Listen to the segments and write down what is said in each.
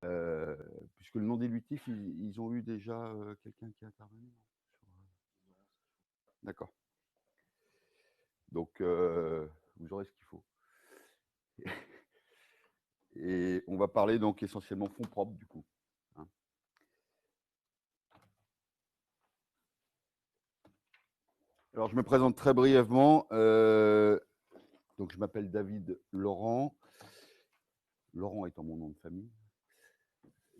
Euh, Puisque le non dilutif, ils ont eu déjà quelqu'un qui est intervenu D'accord. Donc, vous aurez ce qu'il faut. Et on va parler donc essentiellement fonds propres, du coup. Hein. Alors, je me présente très brièvement. Donc, je m'appelle David Laurent. Laurent étant mon nom de famille.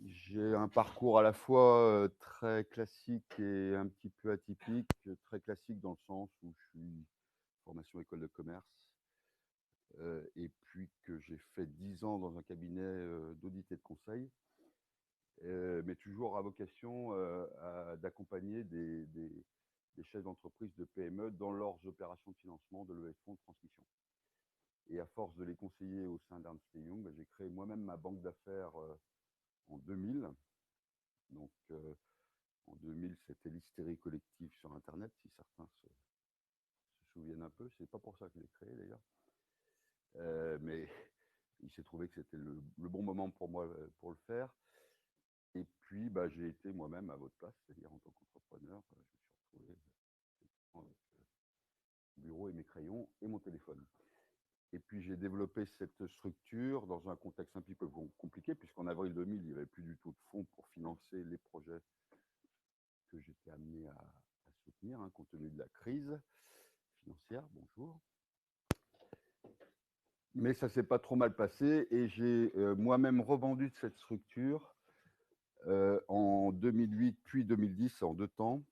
J'ai un parcours à la fois très classique et un petit peu atypique. Très classique dans le sens où je suis formation école de commerce. Et puis que j'ai fait 10 ans dans un cabinet d'audit et de conseil. Mais toujours à vocation d'accompagner des chefs d'entreprise de PME dans leurs opérations de financement, de levée de fonds, de transmission. Et à force de les conseiller au sein d'Ernst & Young, j'ai créé moi-même ma banque d'affaires en 2000. Donc, en 2000, c'était l'hystérie collective sur Internet, si certains se souviennent un peu. C'est pas pour ça que je l'ai créé, d'ailleurs. Mais il s'est trouvé que c'était le bon moment pour moi pour le faire. Et puis, j'ai été moi-même à votre place, c'est-à-dire en tant qu'entrepreneur. Je me suis retrouvé avec mon bureau et mes crayons et mon téléphone. Et puis, j'ai développé cette structure dans un contexte un petit peu compliqué, puisqu'en avril 2000, il n'y avait plus du tout de fonds pour financer les projets que j'étais amené à soutenir, hein, compte tenu de la crise financière. Bonjour. Mais ça ne s'est pas trop mal passé et j'ai moi-même revendu de cette structure en 2008 puis 2010 en 2 temps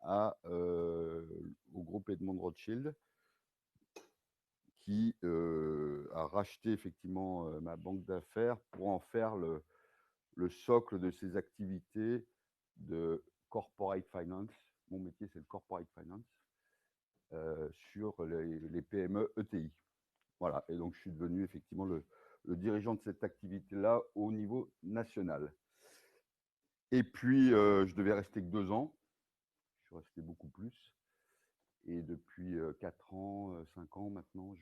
au groupe Edmond Rothschild qui a racheté effectivement ma banque d'affaires pour en faire le socle de ses activités de corporate finance. Mon métier, c'est le corporate finance sur les PME ETI. Voilà, et donc je suis devenu effectivement le dirigeant de cette activité-là au niveau national. Et puis, je devais rester que 2 ans. Je suis resté beaucoup plus. Et depuis 4 ans, 5 ans maintenant,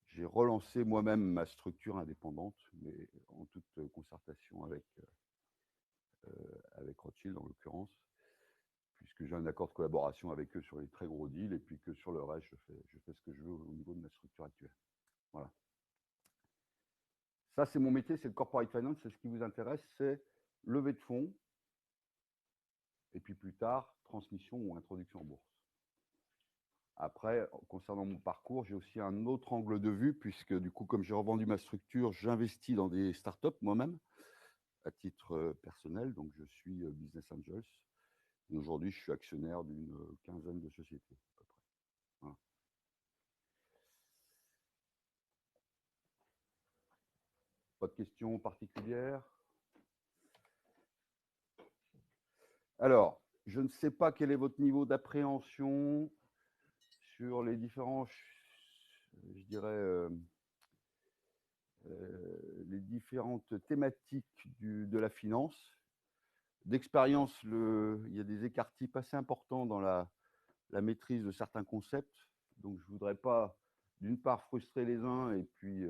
j'ai relancé moi-même ma structure indépendante, mais en toute concertation avec Rothschild en l'occurrence, puisque j'ai un accord de collaboration avec eux sur les très gros deals, et puis que sur le reste, je fais ce que je veux au niveau de ma structure actuelle. Voilà. Ça, c'est mon métier, c'est le corporate finance, c'est ce qui vous intéresse, c'est levée de fonds, et puis plus tard, transmission ou introduction en bourse. Après, concernant mon parcours, j'ai aussi un autre angle de vue, puisque du coup, comme j'ai revendu ma structure, j'investis dans des startups moi-même, à titre personnel, donc je suis Business Angels. Et aujourd'hui, je suis actionnaire d'une quinzaine de sociétés, à peu près. Voilà. Pas de questions particulières? Alors, je ne sais pas quel est votre niveau d'appréhension sur les différents, je dirais, les différentes thématiques de la finance. D'expérience, il y a des écarts types assez importants dans la maîtrise de certains concepts. Donc, je ne voudrais pas, d'une part, frustrer les uns et puis,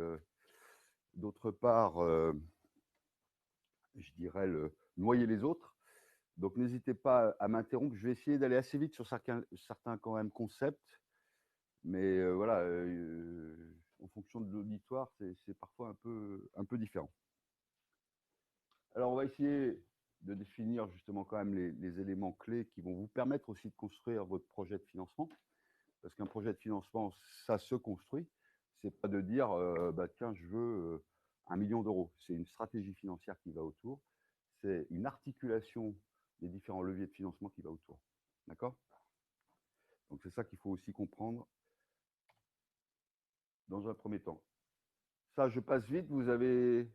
d'autre part, je dirais, noyer les autres. Donc, n'hésitez pas à m'interrompre. Je vais essayer d'aller assez vite sur certains quand même concepts. Mais voilà, en fonction de l'auditoire, c'est parfois un peu différent. Alors, on va essayer de définir justement quand même les éléments clés qui vont vous permettre aussi de construire votre projet de financement. Parce qu'un projet de financement, ça se construit. C'est pas de dire, tiens, je veux 1 million d'euros. C'est une stratégie financière qui va autour. C'est une articulation des différents leviers de financement qui va autour. D'accord? Donc, c'est ça qu'il faut aussi comprendre dans un premier temps. Ça, je passe vite. Vous avez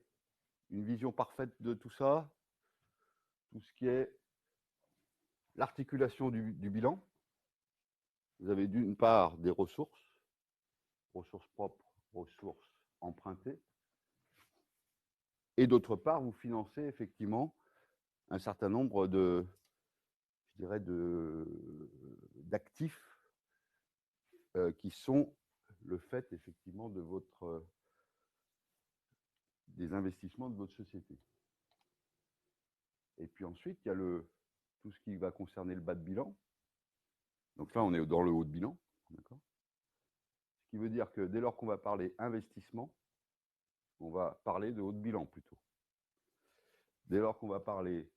une vision parfaite de tout ça, tout ce qui est l'articulation du bilan. Vous avez d'une part des ressources propres, ressources empruntées, et d'autre part, vous financez effectivement un certain nombre d'actifs qui sont le fait effectivement des investissements de votre société. Et puis ensuite, il y a tout ce qui va concerner le bas de bilan. Donc là, on est dans le haut de bilan. D'accord. Ce qui veut dire que dès lors qu'on va parler investissement, on va parler de haut de bilan plutôt. Dès lors qu'on va parler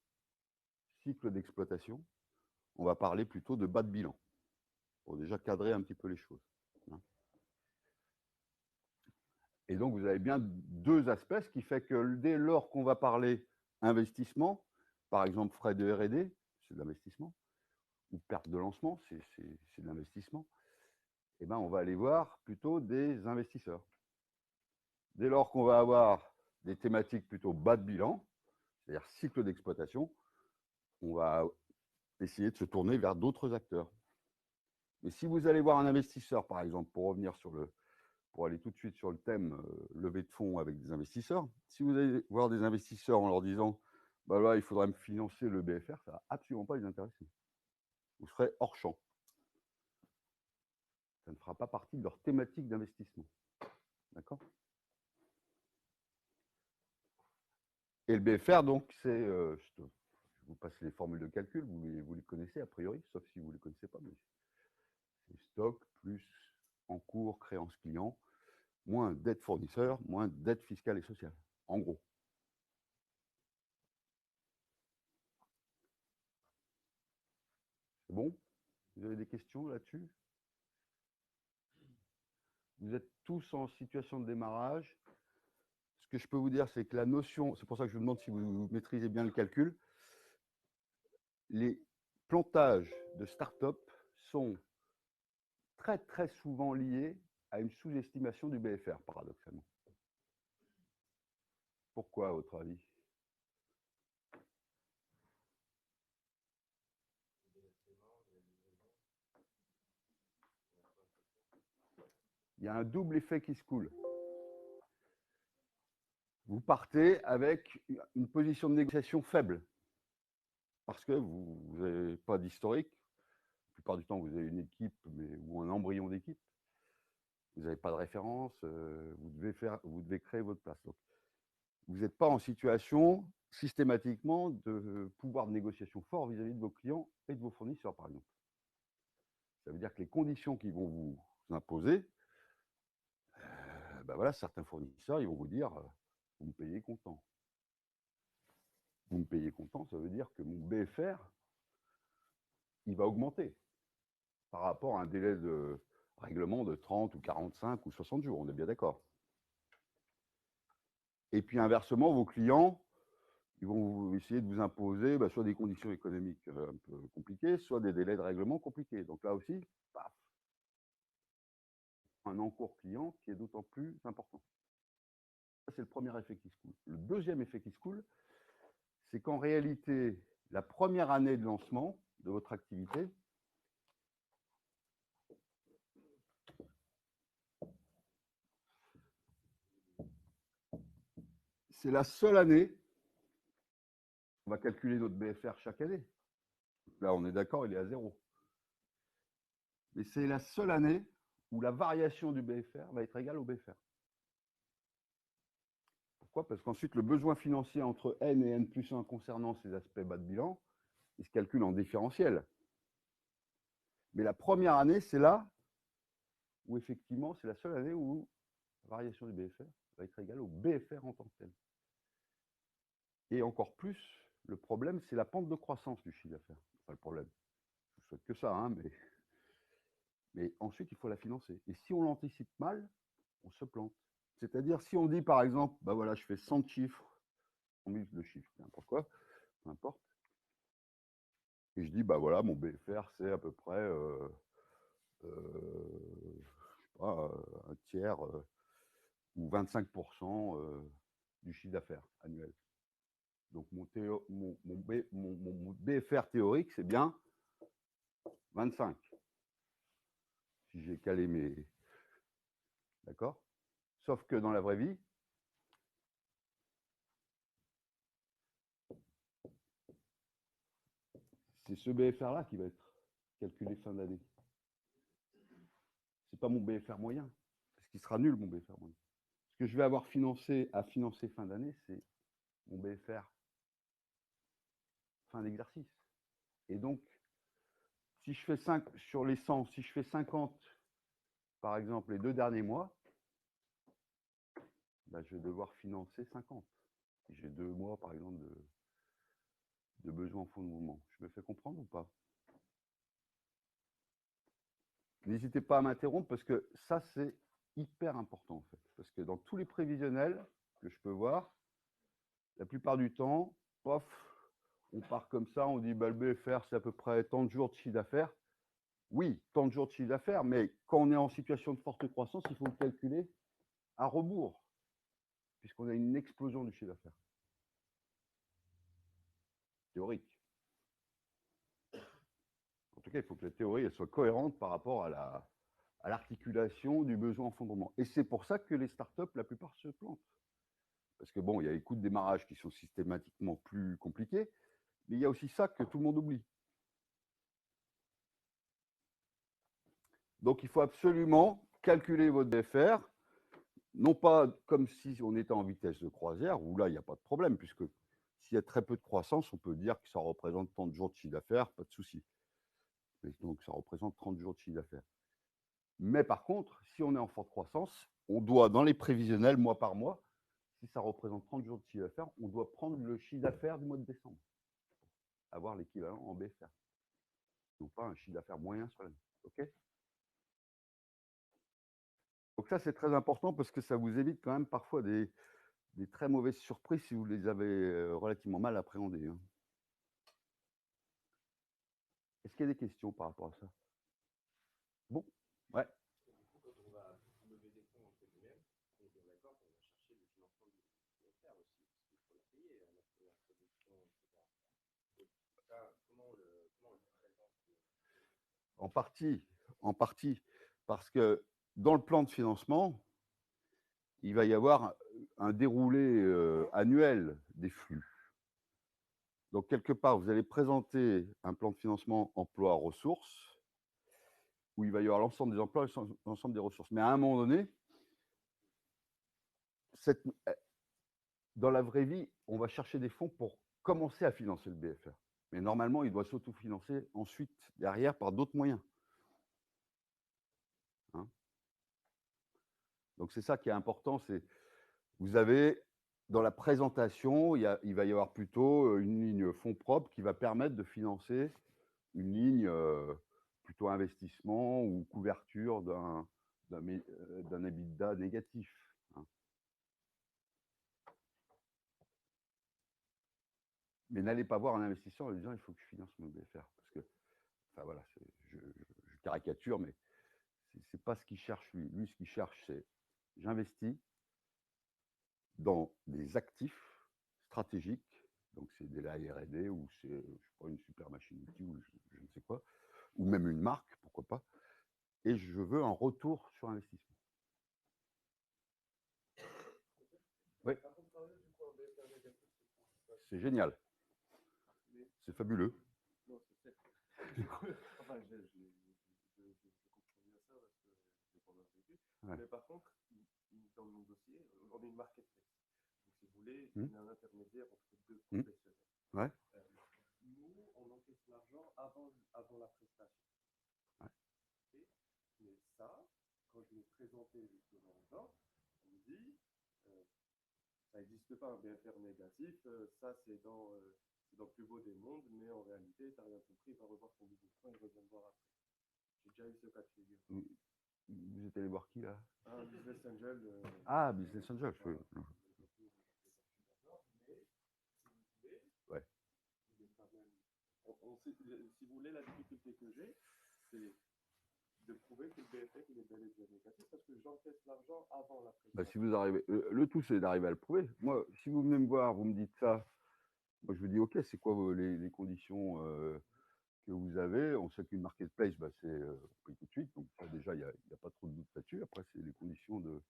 cycle d'exploitation, on va parler plutôt de bas de bilan, pour déjà cadrer un petit peu les choses. Et donc, vous avez bien deux aspects, ce qui fait que dès lors qu'on va parler investissement, par exemple frais de R&D, c'est de l'investissement, ou perte de lancement, c'est de l'investissement, et ben on va aller voir plutôt des investisseurs. Dès lors qu'on va avoir des thématiques plutôt bas de bilan, c'est-à-dire cycle d'exploitation, on va essayer de se tourner vers d'autres acteurs. Mais si vous allez voir un investisseur, par exemple, pour revenir pour aller tout de suite sur le thème levée de fonds avec des investisseurs, si vous allez voir des investisseurs en leur disant bah là, il faudrait me financer le BFR, ça ne va absolument pas les intéresser. Vous serez hors champ. Ça ne fera pas partie de leur thématique d'investissement. D'accord? Et le BFR, donc, c'est, je vous passe les formules de calcul, vous les connaissez a priori, sauf si vous ne les connaissez pas, mais c'est stock plus encours, créance client, moins dette fournisseur, moins dette fiscale et sociale, en gros. C'est bon? Vous avez des questions là-dessus? Vous êtes tous en situation de démarrage. Ce que je peux vous dire, c'est que la notion, c'est pour ça que je vous demande si vous maîtrisez bien le calcul, les plantages de start-up sont très très souvent liés à une sous-estimation du BFR, paradoxalement. Pourquoi, à votre avis? Il y a un double effet qui se coule. Vous partez avec une position de négociation faible, parce que vous n'avez pas d'historique. La plupart du temps, vous avez une équipe ou un embryon d'équipe. Vous n'avez pas de référence, vous devez créer votre place. Donc, vous n'êtes pas en situation systématiquement de pouvoir de négociation fort vis-à-vis de vos clients et de vos fournisseurs, par exemple. Ça veut dire que les conditions qu'ils vont vous imposer, ben voilà, certains fournisseurs, ils vont vous dire, vous me payez comptant. Vous me payez comptant, ça veut dire que mon BFR, il va augmenter par rapport à un délai de règlement de 30 ou 45 ou 60 jours, on est bien d'accord. Et puis inversement, vos clients, ils vont essayer de vous imposer soit des conditions économiques un peu compliquées, soit des délais de règlement compliqués. Donc là aussi, paf, un encours client qui est d'autant plus important. Ça, c'est le premier effet qui se coule. Le deuxième effet qui se coule, c'est qu'en réalité, la première année de lancement de votre activité, c'est la seule année, on va calculer notre BFR chaque année. Là, on est d'accord, il est à 0. Mais c'est la seule année où la variation du BFR va être égale au BFR. Pourquoi? Parce qu'ensuite, le besoin financier entre N et N plus 1 concernant ces aspects bas de bilan, il se calcule en différentiel. Mais la première année, c'est là où effectivement, c'est la seule année où la variation du BFR va être égale au BFR en tant que tel. Et encore plus, le problème, c'est la pente de croissance du chiffre d'affaires. Enfin, le problème, je ne souhaite que ça, hein, mais ensuite, il faut la financer. Et si on l'anticipe mal, on se plante. C'est-à-dire, si on dit, par exemple, bah voilà, je fais 100 chiffres, 100 000 de chiffres, n'importe quoi, peu importe, et je dis, bah voilà, mon BFR, c'est à peu près, je sais pas, un tiers ou 25% du chiffre d'affaires annuel. Donc mon BFR théorique, c'est bien 25. Si j'ai calé mes... D'accord? Sauf que dans la vraie vie, c'est ce BFR-là qui va être calculé fin d'année. Ce n'est pas mon BFR moyen, parce qu'il sera nul, mon BFR moyen. Ce que je vais avoir financé à financer fin d'année, c'est mon BFR fin d'exercice. Et donc, si je fais 5 sur les 100, si je fais 50, par exemple, les 2 derniers mois, bah, je vais devoir financer 50. Si j'ai 2 mois, par exemple, de besoin en fonds de mouvement. Je me fais comprendre ou pas? N'hésitez pas à m'interrompre parce que ça, c'est hyper important, en fait. Parce que dans tous les prévisionnels que je peux voir, la plupart du temps, pof, on part comme ça, on dit bah, le BFR, c'est à peu près tant de jours de chiffre d'affaires. Oui, tant de jours de chiffre d'affaires, mais quand on est en situation de forte croissance, il faut le calculer à rebours, puisqu'on a une explosion du chiffre d'affaires. Théorique. En tout cas, il faut que la théorie elle soit cohérente par rapport à l'articulation du besoin en fondement. Et c'est pour ça que les startups, la plupart, se plantent. Parce que bon, il y a les coûts de démarrage qui sont systématiquement plus compliqués, mais il y a aussi ça que tout le monde oublie. Donc, il faut absolument calculer votre BFR, non pas comme si on était en vitesse de croisière, où là, il n'y a pas de problème, puisque s'il y a très peu de croissance, on peut dire que ça représente tant de jours de chiffre d'affaires, pas de souci. Donc, ça représente 30 jours de chiffre d'affaires. Mais par contre, si on est en forte croissance, on doit, dans les prévisionnels, mois par mois, si ça représente 30 jours de chiffre d'affaires, on doit prendre le chiffre d'affaires du mois de décembre, avoir l'équivalent en BFR. Donc pas un chiffre d'affaires moyen sur l'année. OK? Donc ça, c'est très important parce que ça vous évite quand même parfois des très mauvaises surprises si vous les avez relativement mal appréhendées. Hein. Est-ce qu'il y a des questions par rapport à ça? Bon? Ouais. En partie, parce que dans le plan de financement, il va y avoir un déroulé annuel des flux. Donc, quelque part, vous allez présenter un plan de financement emploi-ressources, où il va y avoir l'ensemble des emplois et l'ensemble des ressources. Mais à un moment donné, dans la vraie vie, on va chercher des fonds pour commencer à financer le BFR. Mais normalement, il doit s'autofinancer ensuite, derrière, par d'autres moyens. Hein? Donc, c'est ça qui est important, c'est vous avez, dans la présentation, il va y avoir plutôt une ligne fonds propres qui va permettre de financer une ligne plutôt investissement ou couverture d'un EBITDA négatif. Hein. Mais n'allez pas voir un investisseur en disant il faut que je finance mon BFR. Parce que, enfin voilà, je caricature, mais c'est pas ce qu'il cherche lui. Lui, ce qu'il cherche, c'est j'investis dans des actifs stratégiques, donc c'est de la R&D ou c'est, je sais pas, une super machine outil ou je ne sais quoi, ou même une marque, pourquoi pas, et je veux un retour sur investissement. Oui. C'est génial. C'est fabuleux. Enfin, je comprends bien ça parce que j'ai pas mal vécu. Ouais. Mais par contre, dans mon dossier, on est une marketplace. Donc, si vous voulez, on est un intermédiaire entre deux professionnels. Ouais. Nous, on encaisse l'argent avant la prestation. Ouais. Mais ça, quand je l'ai présenté justement aux gens, on me dit ça n'existe pas un BFR négatif, ça c'est dans le plus beau des mondes, mais en réalité, tu n'as rien compris, va revoir ton business plan et reviens me voir après. J'ai déjà eu ce cas de figure. Vous êtes allé voir qui là? Un business angel. Ah, Business Angel, oui. Ouais. Si vous voulez, la difficulté que j'ai, c'est de prouver que le BFR il est bel et bien négatif parce que j'encaisse l'argent avant la prestation. Bah, si vous arrivez, le tout c'est d'arriver à le prouver. Moi, si vous venez me voir, vous me dites ça, moi je vous dis ok, c'est quoi les conditions que vous avez? On sait qu'une marketplace, bah, c'est on paye tout de suite, donc ça, déjà il n'y a pas trop de doute là-dessus. Après, c'est les conditions de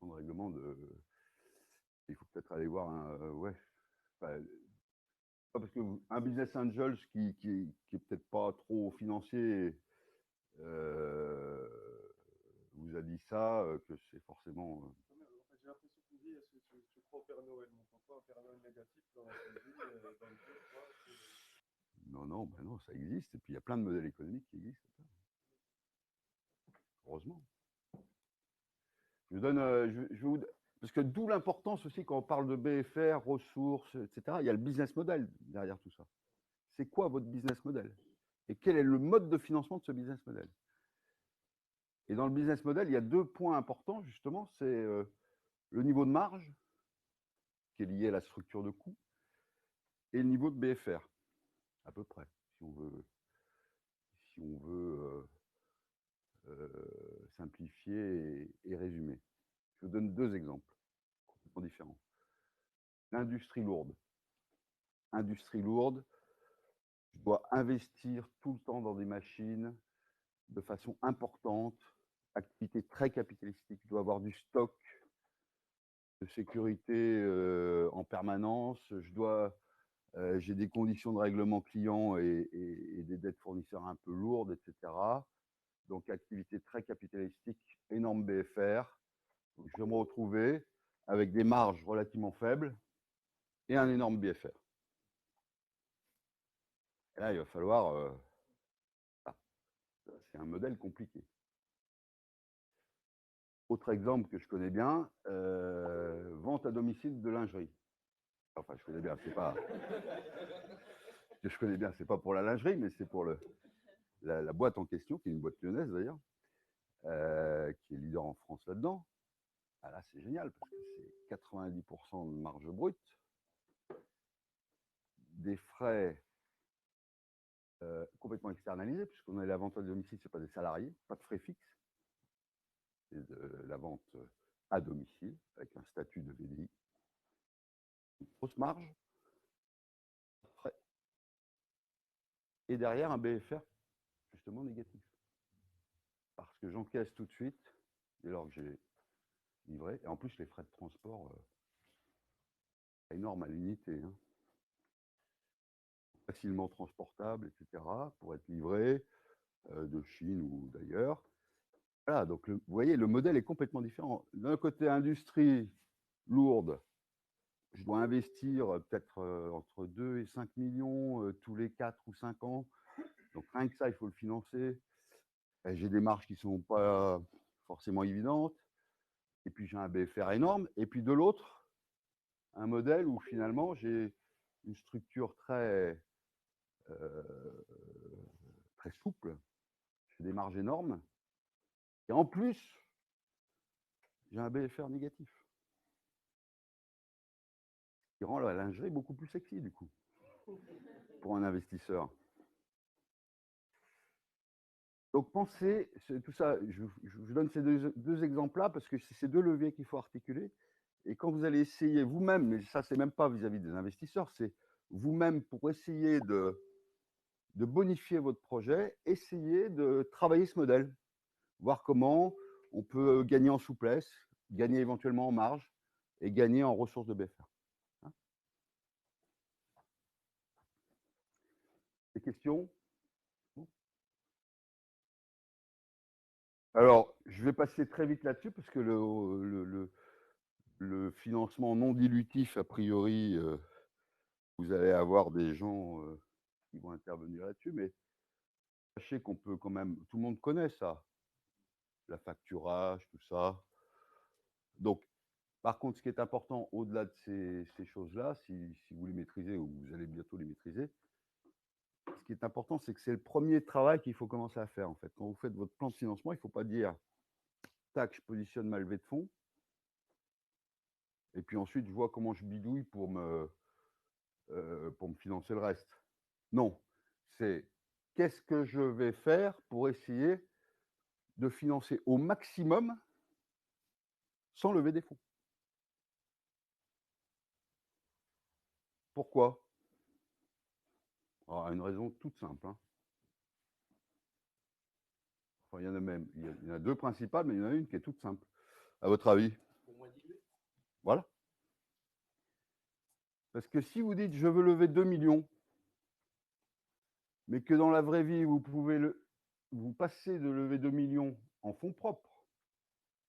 règlement de. Il faut peut-être aller voir un ouais. Enfin, pas parce que un business angel qui est peut-être pas trop financier vous a dit ça, que c'est forcément. J'ai l'impression que dis, est-ce que tu crois au Père Noël? Mon papa, un Père Noël négatif dans la vraie vie, dans le jeu, quoi. Non, ben non, ça existe. Et puis il y a plein de modèles économiques qui existent. Heureusement. Je vous donne, parce que d'où l'importance aussi quand on parle de BFR, ressources, etc. Il y a le business model derrière tout ça. C'est quoi votre business model? Et quel est le mode de financement de ce business model? Et dans le business model, il y a 2 points importants, justement. C'est le niveau de marge, qui est lié à la structure de coût, et le niveau de BFR, à peu près, si on veut simplifier et résumer. Je vous donne 2 exemples complètement différents. L'industrie lourde. Industrie lourde, je dois investir tout le temps dans des machines de façon importante, activité très capitalistique, je dois avoir du stock de sécurité en permanence, j'ai des conditions de règlement client et des dettes fournisseurs un peu lourdes, etc. Donc activité très capitalistique, énorme BFR. Donc, je vais me retrouver avec des marges relativement faibles et un énorme BFR. Et là, il va falloir... c'est un modèle compliqué. Autre exemple que je connais bien, vente à domicile de lingerie. Enfin, je connais bien, c'est pas... que je connais bien, c'est pas pour la lingerie, mais c'est pour la boîte en question, qui est une boîte lyonnaise d'ailleurs, qui est leader en France là-dedans. Ah là, c'est génial, parce que c'est 90% de marge brute, des frais complètement externalisés, puisqu'on a la vente à domicile, ce n'est pas des salariés, pas de frais fixes, c'est de la vente à domicile, avec un statut de VDI. Une grosse marge, frais. Et derrière, un BFR, justement, négatif. Parce que j'encaisse tout de suite, dès lors que j'ai livré, et en plus, les frais de transport, énormes à l'unité, hein. Facilement transportable, etc., pour être livré de Chine ou d'ailleurs. Voilà, donc vous voyez, le modèle est complètement différent. D'un côté, industrie lourde, je dois investir peut-être entre 2 et 5 millions tous les 4 ou 5 ans. Donc rien que ça, il faut le financer. J'ai des marges qui ne sont pas forcément évidentes. Et puis j'ai un BFR énorme. Et puis de l'autre, un modèle où finalement j'ai une structure très souple, j'ai des marges énormes, et en plus, j'ai un BFR négatif, ce qui rend la lingerie beaucoup plus sexy, du coup, pour un investisseur. Donc pensez, tout ça, je vous donne ces deux exemples-là, parce que c'est ces 2 leviers qu'il faut articuler, et quand vous allez essayer vous-même, mais ça, c'est même pas vis-à-vis des investisseurs, c'est vous-même pour essayer de bonifier votre projet, essayez de travailler ce modèle, voir comment on peut gagner en souplesse, gagner éventuellement en marge et gagner en ressources de BFR. Hein? Des questions? Alors, je vais passer très vite là-dessus parce que le financement non dilutif, a priori, vous allez avoir des gens qui vont intervenir là-dessus, mais sachez qu'on peut quand même, tout le monde connaît ça, la facturage, tout ça. Donc, par contre, ce qui est important, au-delà de ces choses-là, si vous les maîtrisez ou vous allez bientôt les maîtriser, ce qui est important, c'est que c'est le premier travail qu'il faut commencer à faire, en fait. Quand vous faites votre plan de financement, il ne faut pas dire « tac, je positionne ma levée de fonds, et puis ensuite, je vois comment je bidouille pour me financer le reste. » Non, c'est qu'est-ce que je vais faire pour essayer de financer au maximum sans lever des fonds. Pourquoi? Alors, une raison toute simple. Hein. Enfin, il y en a même, il y en a 2 principales, mais il y en a une qui est toute simple. À votre avis? Voilà. Parce que si vous dites je veux lever 2 millions, mais que dans la vraie vie, vous passez de lever 2 millions en fonds propres,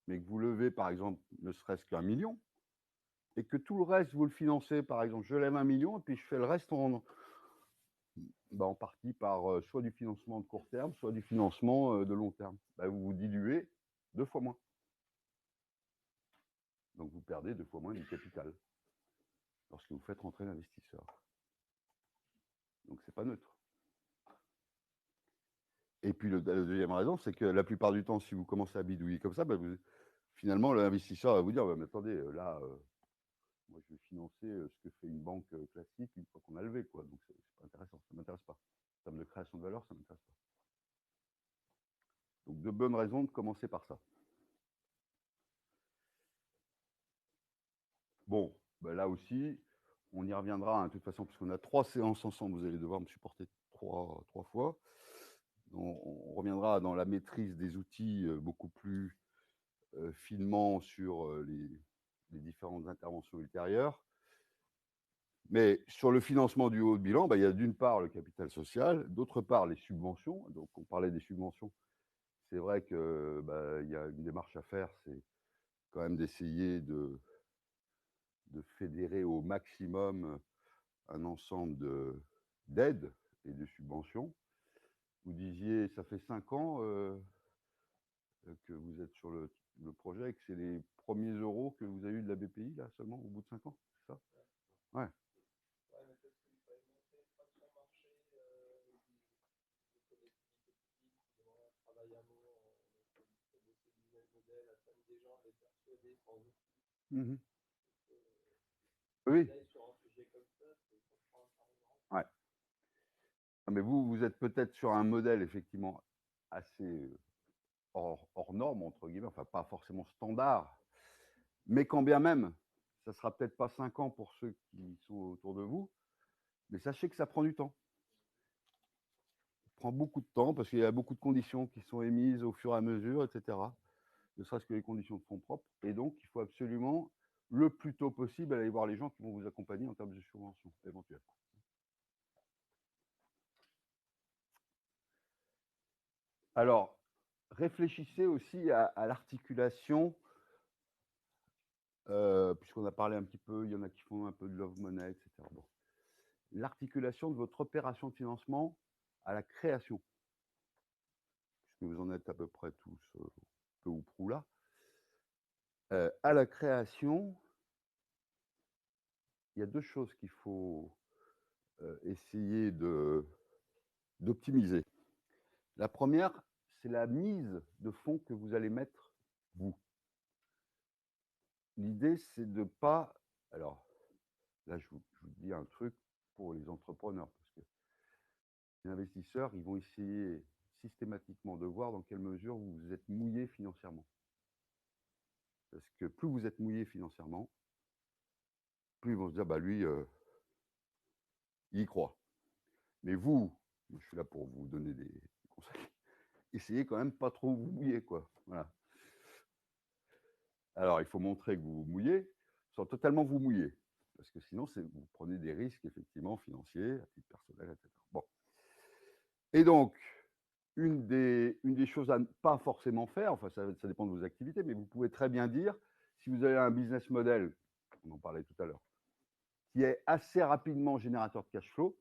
mais que vous levez par exemple ne serait-ce qu'1 million, et que tout le reste, vous le financez, par exemple, je lève 1 million et puis je fais le reste en partie par soit du financement de court terme, soit du financement de long terme. Bah, vous vous diluez 2 fois moins. Donc vous perdez 2 fois moins du capital lorsque vous faites rentrer l'investisseur. Donc c'est pas neutre. Et puis la deuxième raison, c'est que la plupart du temps, si vous commencez à bidouiller comme ça, bah, finalement, l'investisseur va vous dire, mais attendez, là, moi je vais financer ce que fait une banque classique une fois qu'on a levé, quoi. Donc c'est pas intéressant, ça m'intéresse pas. En termes de création de valeur, ça m'intéresse pas. Donc de bonnes raisons de commencer par ça. Bon, bah là aussi, on y reviendra, hein, de toute façon, puisqu'on a 3 séances ensemble, vous allez devoir me supporter trois fois. On reviendra dans la maîtrise des outils beaucoup plus finement sur les différentes interventions ultérieures. Mais sur le financement du haut de bilan, bah, il y a d'une part le capital social, d'autre part les subventions. Donc on parlait des subventions. C'est vrai que bah, y a une démarche à faire, c'est quand même d'essayer de fédérer au maximum un ensemble d'aides et de subventions. Vous disiez, ça fait 5 ans que vous êtes sur le projet et que c'est les premiers euros que vous avez eu de la BPI, là, seulement, au bout de 5 ans, c'est ça? Ouais. Mmh. Oui. Ouais. Mais vous êtes peut-être sur un modèle effectivement assez hors norme, entre guillemets, enfin pas forcément standard, mais quand bien même, ça sera peut-être pas 5 ans pour ceux qui sont autour de vous, mais sachez que ça prend du temps. Ça prend beaucoup de temps parce qu'il y a beaucoup de conditions qui sont émises au fur et à mesure, etc. Ne serait-ce que les conditions de fonds propres. Et donc, il faut absolument, le plus tôt possible, aller voir les gens qui vont vous accompagner en termes de subventions éventuelles. Alors, réfléchissez aussi à l'articulation, puisqu'on a parlé un petit peu, il y en a qui font un peu de love money, etc. Bon. L'articulation de votre opération de financement à la création, puisque vous en êtes à peu près tous peu ou prou là. À la création, il y a deux choses qu'il faut essayer d'optimiser. La première, c'est la mise de fonds que vous allez mettre, vous. L'idée, c'est de pas... Alors, là, je vous dis un truc pour les entrepreneurs, parce que les investisseurs, ils vont essayer systématiquement de voir dans quelle mesure vous vous êtes mouillé financièrement. Parce que plus vous êtes mouillé financièrement, plus ils vont se dire, bah lui, il y croit. Mais vous, je suis là pour vous donner des conseils, essayez quand même pas trop vous mouiller, quoi. Voilà. Alors, il faut montrer que vous vous mouillez, sans totalement vous mouiller. Parce que sinon, vous prenez des risques, effectivement, financiers, à titre personnel, etc. Bon. Et donc, une des choses à ne pas forcément faire, enfin, ça dépend de vos activités, mais vous pouvez très bien dire, si vous avez un business model, on en parlait tout à l'heure, qui est assez rapidement générateur de cash flow,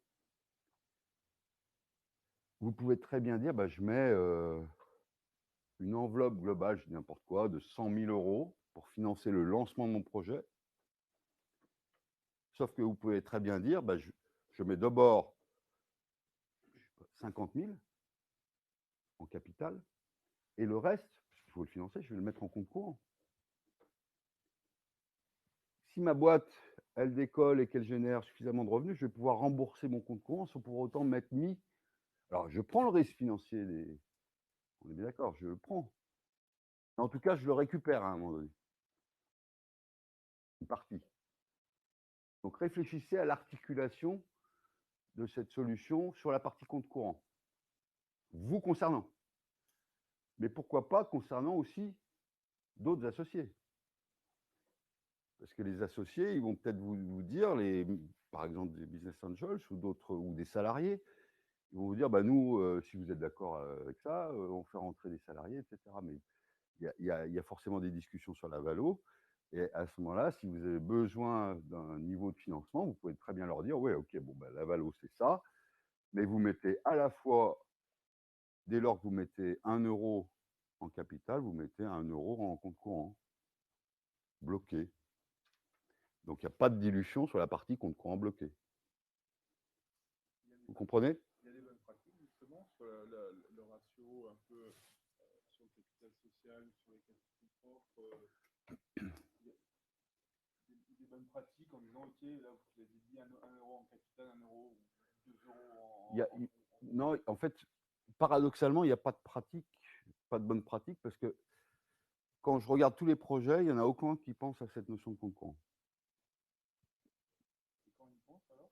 vous pouvez très bien dire, bah, je mets une enveloppe globale, je dis n'importe quoi, de 100 000 € pour financer le lancement de mon projet. Sauf que vous pouvez très bien dire, bah, je mets d'abord 50 000 en capital, et le reste, puisqu'il faut le financer, je vais le mettre en compte courant. Si ma boîte, elle décolle et qu'elle génère suffisamment de revenus, je vais pouvoir rembourser mon compte courant sans pour autant m'être mis... Alors, je prends le risque financier, on est bien d'accord, je le prends. En tout cas, je le récupère à un moment donné. Une partie. Donc, réfléchissez à l'articulation de cette solution sur la partie compte courant. Vous concernant. Mais pourquoi pas concernant aussi d'autres associés. Parce que les associés, ils vont peut-être vous dire, par exemple des business angels ou d'autres, ou des salariés, ils vont vous dire, bah nous, si vous êtes d'accord avec ça, on fait rentrer des salariés, etc. Mais il y a forcément des discussions sur la valo. Et à ce moment-là, si vous avez besoin d'un niveau de financement, vous pouvez très bien leur dire: «Ouais, OK, bon, bah, la valo, c'est ça, mais vous mettez à la fois, dès lors que vous mettez 1 € en capital, vous mettez 1 € en compte courant, bloqué». Donc il y a pas de dilution sur la partie compte courant bloqué. Vous comprenez? Il y a des bonnes pratiques justement sur le ratio un peu sur le capital social, sur les capitaux propres. Il y a des bonnes pratiques en disant ok, là vous avez dit 1 € en capital, 1 € ou 2 € Il y a, non, en fait, paradoxalement, il n'y a pas de pratique, pas de bonne pratique, parce que quand je regarde tous les projets, il n'y en a aucun qui pense à cette notion de compte courant. Et quand ils pensent alors?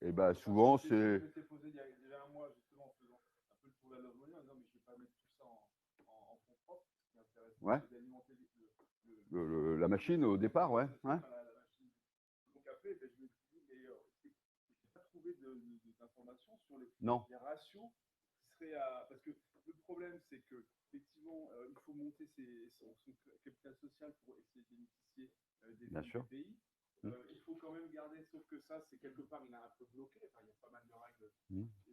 Et bien souvent, Je c'est. m'étais posé il y a déjà un mois justement en faisant un peu le tour de la Love Money en disant mais je ne vais pas mettre tout ça en fonds propres. Ce qui est intéressant, Ouais. c'est d'alimenter La machine au départ, ouais. Ouais. la machine. Donc après, ben, je me dis, mais je n'ai pas trouvé d'informations sur les ratios qui seraient à. Parce que le problème, c'est que effectivement, il faut monter son capital social pour essayer de bénéficier des fonds du pays. Il faut quand même garder, sauf que ça, c'est quelque part, il est un peu bloqué. Enfin, il y a pas mal de règles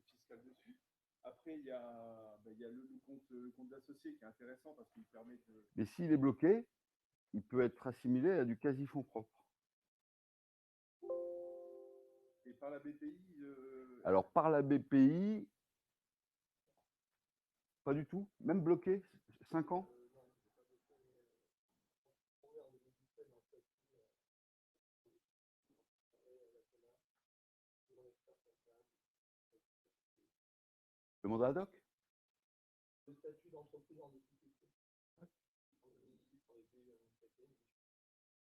fiscales dessus. Après, il y a le compte d'associé qui est intéressant parce qu'il permet de. Mais s'il est bloqué, il peut être assimilé à du quasi-fonds propre. Et par la BPI Alors, par la BPI, pas du tout. Même bloqué, 5 ans. Le mandat ad hoc? Le statut d'entreprise en difficulté.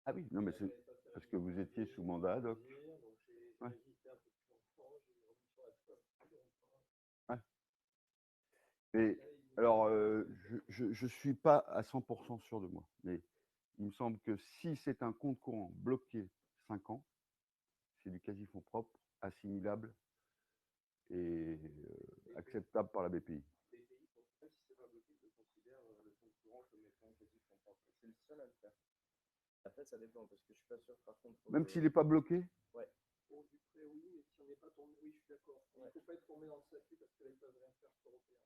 Ah oui, non, mais c'est parce que vous étiez sous mandat ad hoc. Ouais. Ouais. Et alors, je ne suis pas à 100% sûr de moi, mais il me semble que si c'est un compte courant bloqué 5 ans, c'est du quasi-fonds propre, assimilable et acceptable par la BPI. Après, ça dépend, parce que je suis pas sûr, par contre. Même s'il n'est pas bloqué? Ouais. Pour du prêt, oui, mais si on n'est pas tombé, oui, je suis d'accord. Il ne faut pas être tombé dans le statut parce qu'ils ne peuvent rien faire sur européen.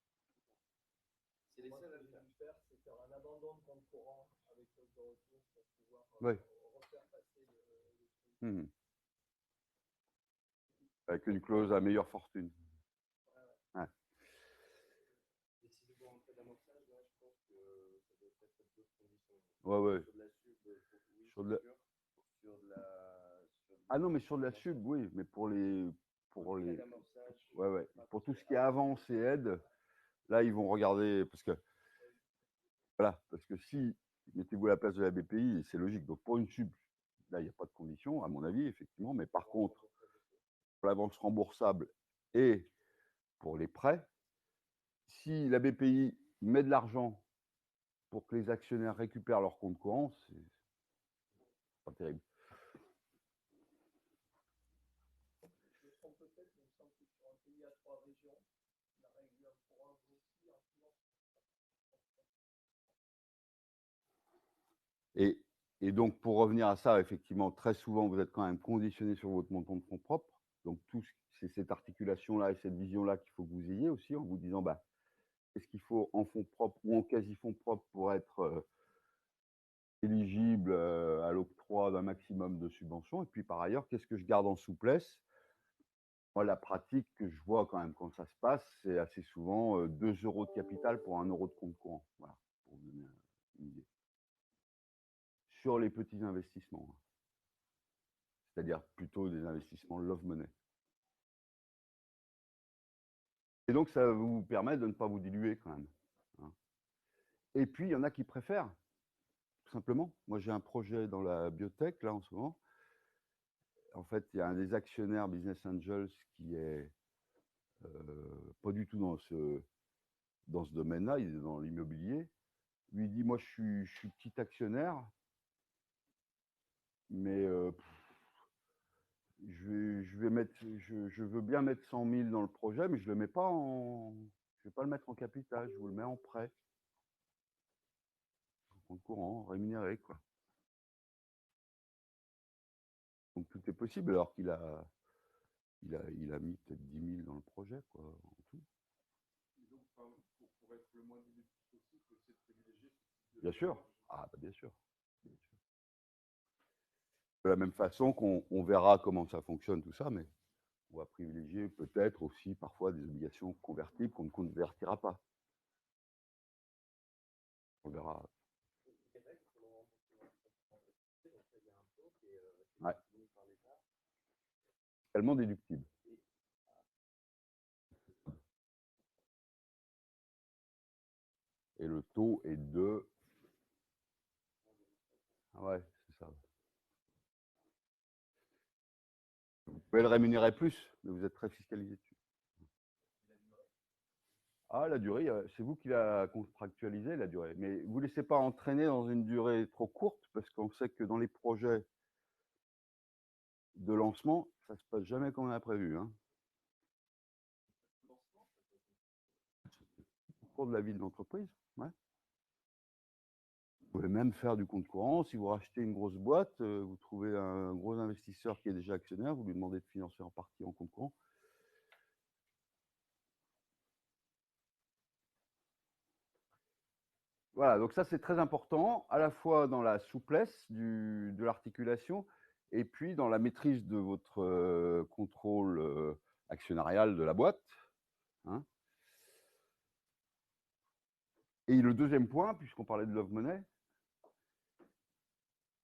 C'est les seuls à le faire. C'est faire un abandon de compte courant avec clause de retour pour pouvoir refaire passer le. Avec une clause à meilleure fortune. Ouais. Et si vous rentrez d'amorçage, là, je pense que ça doit être d'autres conditions. Ouais. Sur de la sub, Ah non, mais sur de la sub, oui, mais pour les. Pour tout ce qui est avance et aide, là, ils vont regarder. Parce que si mettez-vous à la place de la BPI, c'est logique. Donc pour une sub, là, il n'y a pas de condition, à mon avis, effectivement. Mais par contre, pour l'avance remboursable et pour les prêts, si la BPI met de l'argent pour que les actionnaires récupèrent leur compte courant, c'est pas terrible. Je me trompe peut-être, mais il me semble que sur un pays à 3 régions, la règle 1 pour 1 vaut aussi en finance. Et donc, pour revenir à ça, effectivement, très souvent, vous êtes quand même conditionné sur votre montant de fonds propres. Donc, c'est cette articulation-là et cette vision-là qu'il faut que vous ayez aussi, en vous disant, qu'est-ce qu'il faut en fonds propres ou en quasi-fonds propres pour être éligible à l'octroi d'un maximum de subventions. Et puis, par ailleurs, qu'est-ce que je garde en souplesse? Moi, la pratique que je vois quand même quand ça se passe, c'est assez souvent 2 € de capital pour 1 € de compte courant. Voilà, pour vous donner une idée. Sur les petits investissements, c'est-à-dire plutôt des investissements love money. Et donc, ça vous permet de ne pas vous diluer quand même. Et puis, il y en a qui préfèrent, tout simplement. Moi, j'ai un projet dans la biotech, là, en ce moment. En fait, il y a un des actionnaires Business Angels qui est pas du tout dans ce domaine-là, il est dans l'immobilier. Lui dit, moi, je suis petit actionnaire, mais je veux bien mettre 100 000 dans le projet, mais je ne vais pas le mettre en capital, je vous le mets en prêt. En compte courant, rémunéré, quoi. Donc tout est possible alors qu'il a, il a mis peut-être 10 000 dans le projet, quoi, en tout. Et donc, pour être le moins déductif possible, il faut essayer de privilégier ce type Bien sûr. Ah, bah, bien sûr. Bien sûr. De la même façon qu'on verra comment ça fonctionne, tout ça, mais on va privilégier peut-être aussi parfois des obligations convertibles qu'on ne convertira pas. On verra. Ouais. Tellement déductible. Et le taux est de... Ah ouais, c'est ça. Vous pouvez le rémunérer plus, mais vous êtes très fiscalisé dessus. Ah, la durée, c'est vous qui la contractualisez, la durée. Mais vous ne laissez pas entraîner dans une durée trop courte, parce qu'on sait que dans les projets de lancement, ça ne se passe jamais comme on a prévu. Hein. Au cours de la vie de l'entreprise, ouais. Vous pouvez même faire du compte courant. Si vous rachetez une grosse boîte, vous trouvez un gros investisseur qui est déjà actionnaire, vous lui demandez de financer en partie en compte courant. Voilà, donc ça c'est très important, à la fois dans la souplesse de l'articulation et puis dans la maîtrise de votre contrôle actionnarial de la boîte. Hein. Et le deuxième point, puisqu'on parlait de Love Money,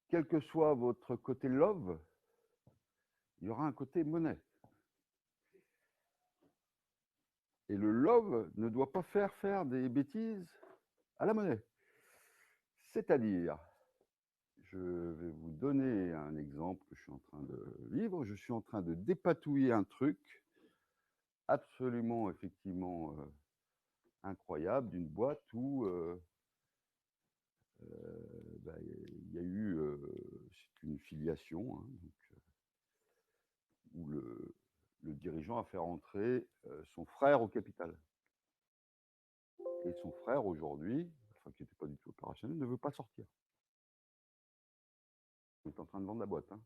quel que soit votre côté love, il y aura un côté monnaie. Et le love ne doit pas faire des bêtises à la monnaie. C'est-à-dire, je vais vous donner un exemple que je suis en train de vivre. Je suis en train de dépatouiller un truc absolument, effectivement, incroyable d'une boîte où il y a eu, c'est une filiation, hein, donc, où le dirigeant a fait rentrer son frère au capital. Et son frère, aujourd'hui, enfin, qui n'était pas du tout opérationnel, ne veut pas sortir. Il est en train de vendre la boîte. Hein.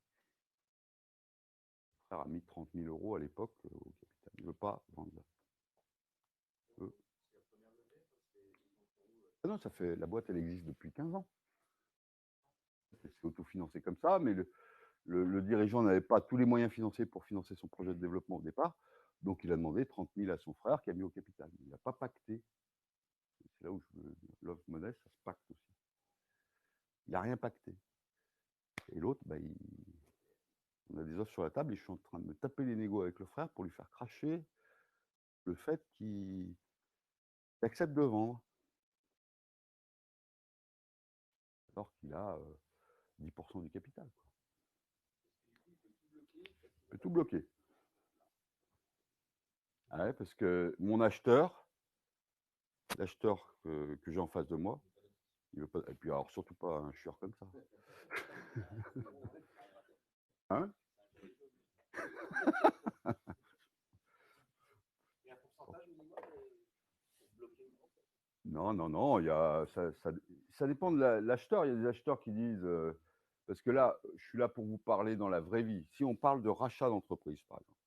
Mon frère a mis 30 000 € à l'époque au capital. Il ne veut pas vendre. Ah non, ça fait, la boîte, elle existe depuis 15 ans. C'est autofinancé comme ça, mais le dirigeant n'avait pas tous les moyens financiers pour financer son projet de développement au départ. Donc, il a demandé 30 000 à son frère qui a mis au capital. Il n'a pas pacté. C'est là où je veux dire. Love Money, ça se pacte aussi. Il n'a rien pacté. Et l'autre, on a des offres sur la table et je suis en train de me taper les négos avec le frère pour lui faire cracher le fait qu'il accepte de vendre. Alors qu'il a 10% du capital. Quoi. Il peut tout bloquer. Ah ouais, parce que mon acheteur, l'acheteur que j'ai en face de moi, il veut pas, et puis alors surtout pas un chieur comme ça. Hein? Non, il y a, ça dépend de l'acheteur. Il y a des acheteurs qui disent, parce que là, je suis là pour vous parler dans la vraie vie. Si on parle de rachat d'entreprise, par exemple,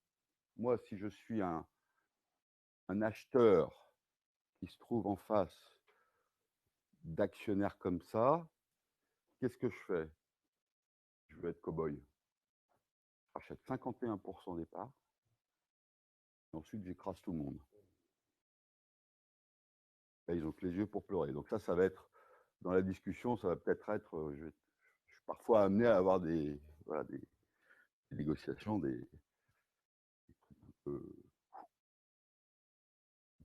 moi, si je suis un acheteur qui se trouve en face d'actionnaires comme ça, qu'est-ce que je fais? Je veux être cow-boy. Je rachète 51% des parts, et ensuite j'écrase tout le monde. Là, ils ont que les yeux pour pleurer. Donc ça va être, dans la discussion, ça va peut-être être, je suis parfois amené à avoir des négociations, des trucs un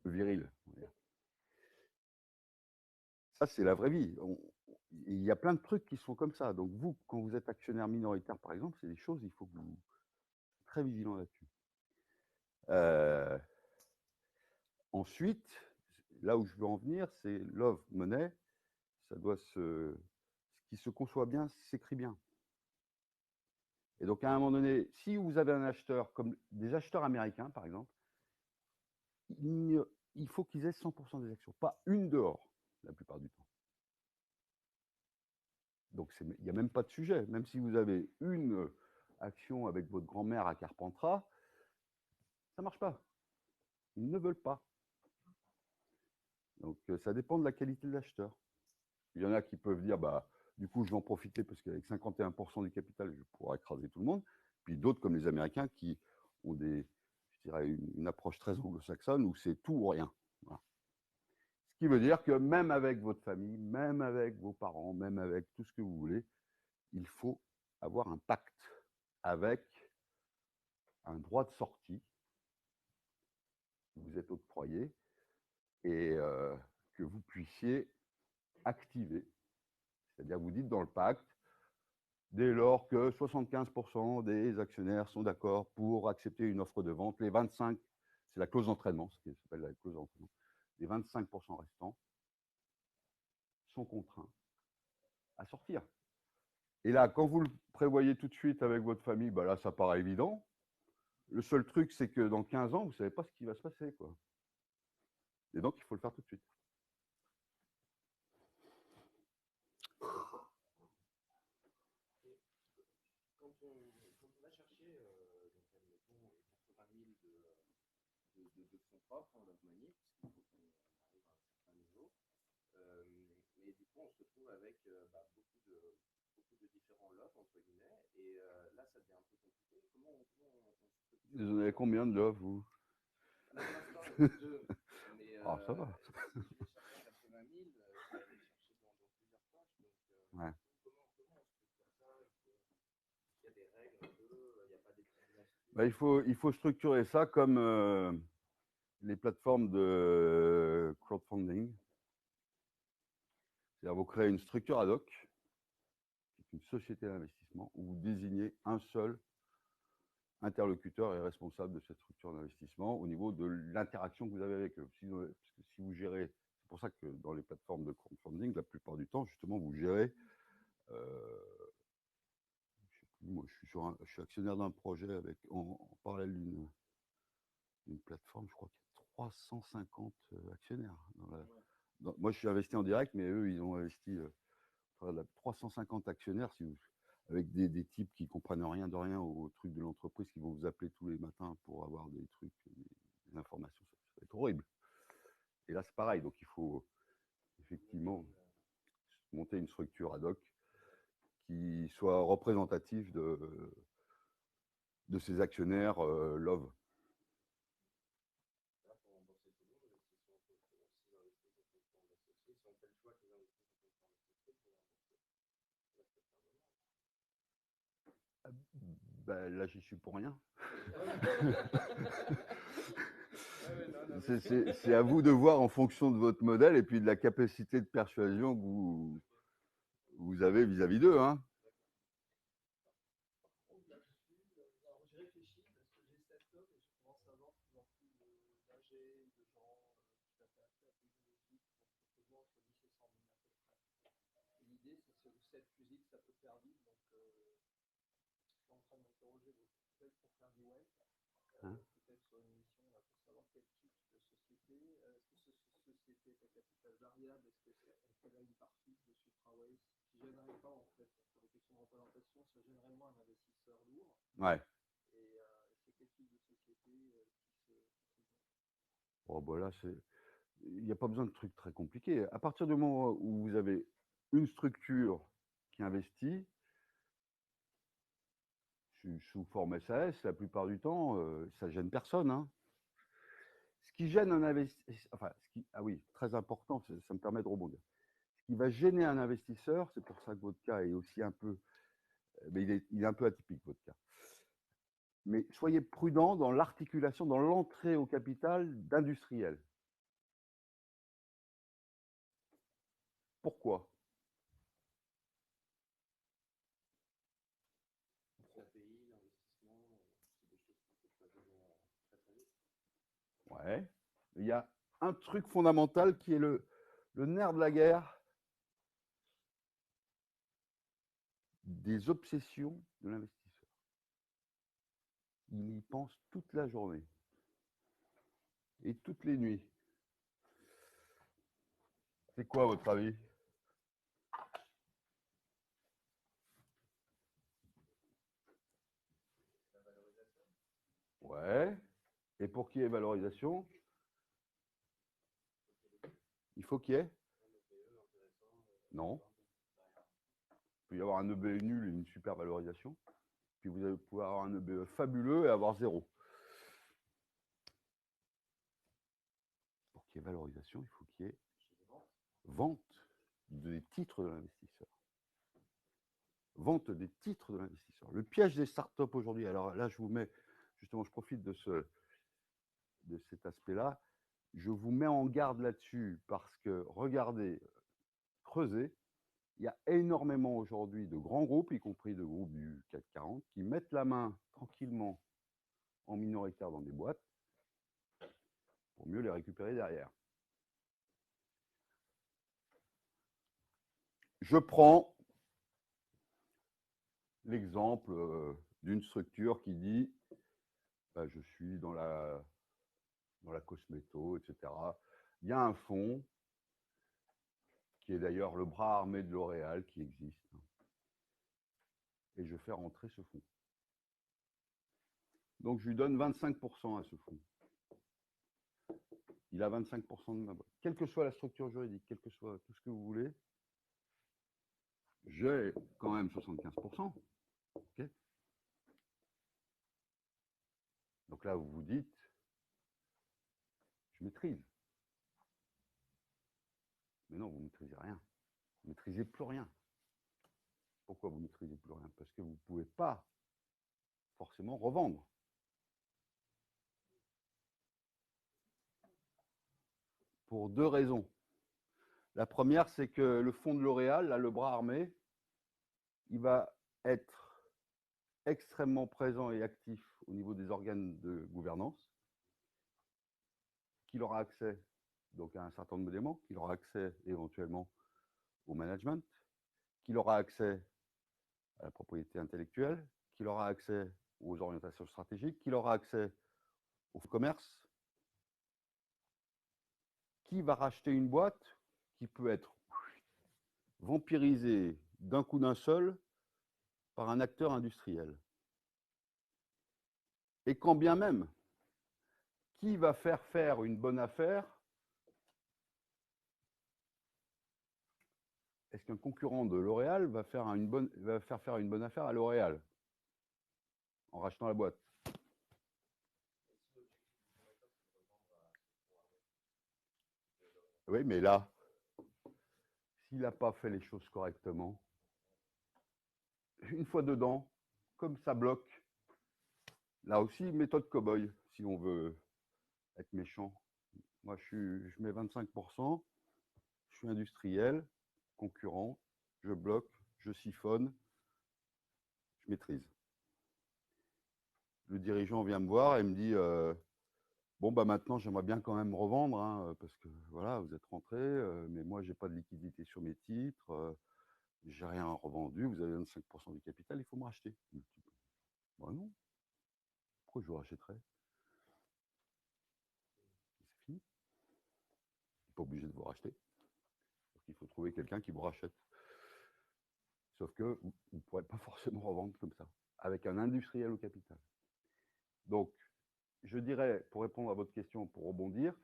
peu virils. Ça, c'est la vraie vie. Il y a plein de trucs qui sont comme ça. Donc vous, quand vous êtes actionnaire minoritaire, par exemple, c'est des choses, il faut que vous soyez très vigilant là-dessus. Ensuite, là où je veux en venir, c'est Love Money. Ça doit ce qui se conçoit bien s'écrit bien. Et donc, à un moment donné, si vous avez un acheteur, comme des acheteurs américains, par exemple, il faut qu'ils aient 100% des actions, pas une dehors, la plupart du temps. Donc, il n'y a même pas de sujet. Même si vous avez une action avec votre grand-mère à Carpentras, ça ne marche pas. Ils ne veulent pas. Donc, ça dépend de la qualité de l'acheteur. Il y en a qui peuvent dire, bah, du coup, je vais en profiter parce qu'avec 51% du capital, je pourrais écraser tout le monde. Puis d'autres, comme les Américains, qui ont je dirais, une approche très anglo-saxonne où c'est tout ou rien. Voilà. Ce qui veut dire que même avec votre famille, même avec vos parents, même avec tout ce que vous voulez, il faut avoir un pacte avec un droit de sortie que vous êtes octroyé et que vous puissiez activer. C'est-à-dire, vous dites dans le pacte, dès lors que 75% des actionnaires sont d'accord pour accepter une offre de vente, les 25, c'est la clause d'entraînement, ce qui s'appelle la clause d'entraînement, les 25% restants sont contraints à sortir. Et là, quand vous le prévoyez tout de suite avec votre famille, bah là, ça paraît évident. Le seul truc, c'est que dans 15 ans, vous ne savez pas ce qui va se passer, quoi. Et donc, il faut le faire tout de suite. Quand on va chercher, donc, admettons, 80 000 de fonds propres en love money, parce qu'il faut qu'on arrive à un certain niveau. Mais du coup, on se retrouve avec beaucoup de différents lots, entre guillemets, et là, ça devient un peu compliqué. Comment on se Vous en avez combien de lots, vous? Pour l'instant, on a 2. Mais ah, ça va. si je vais chercher 80 000, je vais aller chercher dans plusieurs poches. Donc, ouais. comment on structure ça? Il y a des règles un peu, il n'y a pas des petites astuces. Bah, il faut structurer ça comme les plateformes de crowdfunding. C'est-à-dire, vous créez une structure ad hoc, une société d'investissement, où vous désignez un seul interlocuteur et responsable de cette structure d'investissement au niveau de l'interaction que vous avez avec eux. Parce que si vous gérez, c'est pour ça que dans les plateformes de crowdfunding, la plupart du temps, justement, vous gérez. Moi, je suis actionnaire d'un projet avec en parallèle d'une plateforme, je crois qu'il y a 350 actionnaires. Moi, je suis investi en direct, mais eux, ils ont investi 350 actionnaires, avec des types qui ne comprennent rien de rien au truc de l'entreprise, qui vont vous appeler tous les matins pour avoir des trucs, des informations. Ça va être horrible. Et là, c'est pareil. Donc, il faut effectivement monter une structure ad hoc qui soit représentative de ces actionnaires love. Ben, là, j'y suis pour rien. C'est à vous de voir en fonction de votre modèle et puis de la capacité de persuasion que vous avez vis-à-vis d'eux. Hein. Je réfléchis parce que j'ai cette offre et je commence à avoir de plus en plus d'AG, de gens qui s'intéressent à la technologie, qui vont proposer entre 10 et 100 000 à peu près. Et l'idée, c'est que cette musique, ça peut faire vite. Donc, je suis en train de m'interroger peut-être pour faire du web, peut-être sur une émission là, pour savoir quel type de société. Est-ce que cette société est à capital variable? Est-ce qu'elle a une partie de SupraWays qui ne gênerait pas, en fait, pour les questions de représentation, ça gênerait moins un investisseur lourd? Ouais. Et c'est quel type de société qui se... Bon, ben là, il n'y a pas besoin de trucs très compliqués. À partir du moment où vous avez une structure qui investit, sous forme SAS, la plupart du temps, ça ne gêne personne. Hein. Ce qui gêne un investisseur, enfin, ah oui, très important, ça me permet de rebondir. Ce qui va gêner un investisseur, c'est pour ça que votre cas est aussi un peu, mais il est un peu atypique, votre cas. Mais soyez prudent dans l'articulation, dans l'entrée au capital d'industriels. Pourquoi? Ouais. Il y a un truc fondamental qui est le nerf de la guerre des obsessions de l'investisseur. Il y pense toute la journée et toutes les nuits. C'est quoi votre avis? Ouais. Et pour qu'il y ait valorisation, il faut qu'il y ait? Non. Il peut y avoir un EBE nul et une super valorisation. Puis vous allez pouvoir avoir un EBE fabuleux et avoir 0. Pour qu'il y ait valorisation, il faut qu'il y ait vente des titres de l'investisseur. Vente des titres de l'investisseur. Le piège des startups aujourd'hui, alors là, je vous mets, justement, je profite de cet aspect-là, je vous mets en garde là-dessus parce que, regardez, creusez, il y a énormément aujourd'hui de grands groupes, y compris de groupes du CAC 40, qui mettent la main tranquillement en minoritaire dans des boîtes pour mieux les récupérer derrière. Je prends l'exemple d'une structure qui dit bah, je suis dans la cosméto, etc. Il y a un fonds qui est d'ailleurs le bras armé de L'Oréal qui existe. Et je fais rentrer ce fonds. Donc je lui donne 25% à ce fonds. Il a 25% de ma boîte. Quelle que soit la structure juridique, quel que soit tout ce que vous voulez, j'ai quand même 75%. Okay. Donc là, vous vous dites, je maîtrise. Mais non, vous ne maîtrisez rien. Vous ne maîtrisez plus rien. Pourquoi vous ne maîtrisez plus rien? Parce que vous ne pouvez pas forcément revendre. Pour 2 raisons. La première, c'est que le fonds de L'Oréal, là, le bras armé, il va être extrêmement présent et actif au niveau des organes de gouvernance, qu'il aura accès donc, à un certain nombre d'éléments, qu'il aura accès éventuellement au management, qu'il aura accès à la propriété intellectuelle, qu'il aura accès aux orientations stratégiques, qu'il aura accès au commerce. Qui va racheter une boîte qui peut être vampirisée d'un coup d'un seul par un acteur industriel? Et quand bien même, qui va faire une bonne affaire? Est-ce qu'un concurrent de L'Oréal va faire une bonne affaire à L'Oréal en rachetant la boîte? Oui, mais là, s'il n'a pas fait les choses correctement, une fois dedans, comme ça bloque, là aussi, méthode cow-boy, si on veut être méchant. Moi, je mets 25%, je suis industriel, concurrent, je bloque, je siphonne, je maîtrise. Le dirigeant vient me voir et me dit bon, bah maintenant, j'aimerais bien quand même revendre, hein, parce que voilà, vous êtes rentré, mais moi, je n'ai pas de liquidité sur mes titres, j'ai rien revendu, vous avez 25% du capital, il faut me racheter. Bah non, pourquoi je vous rachèterais? C'est fini. Il n'est pas obligé de vous racheter. Il faut trouver quelqu'un qui vous rachète. Sauf que vous ne pourrez pas forcément revendre comme ça, avec un industriel au capital. Donc, je dirais, pour répondre à votre question, pour rebondir,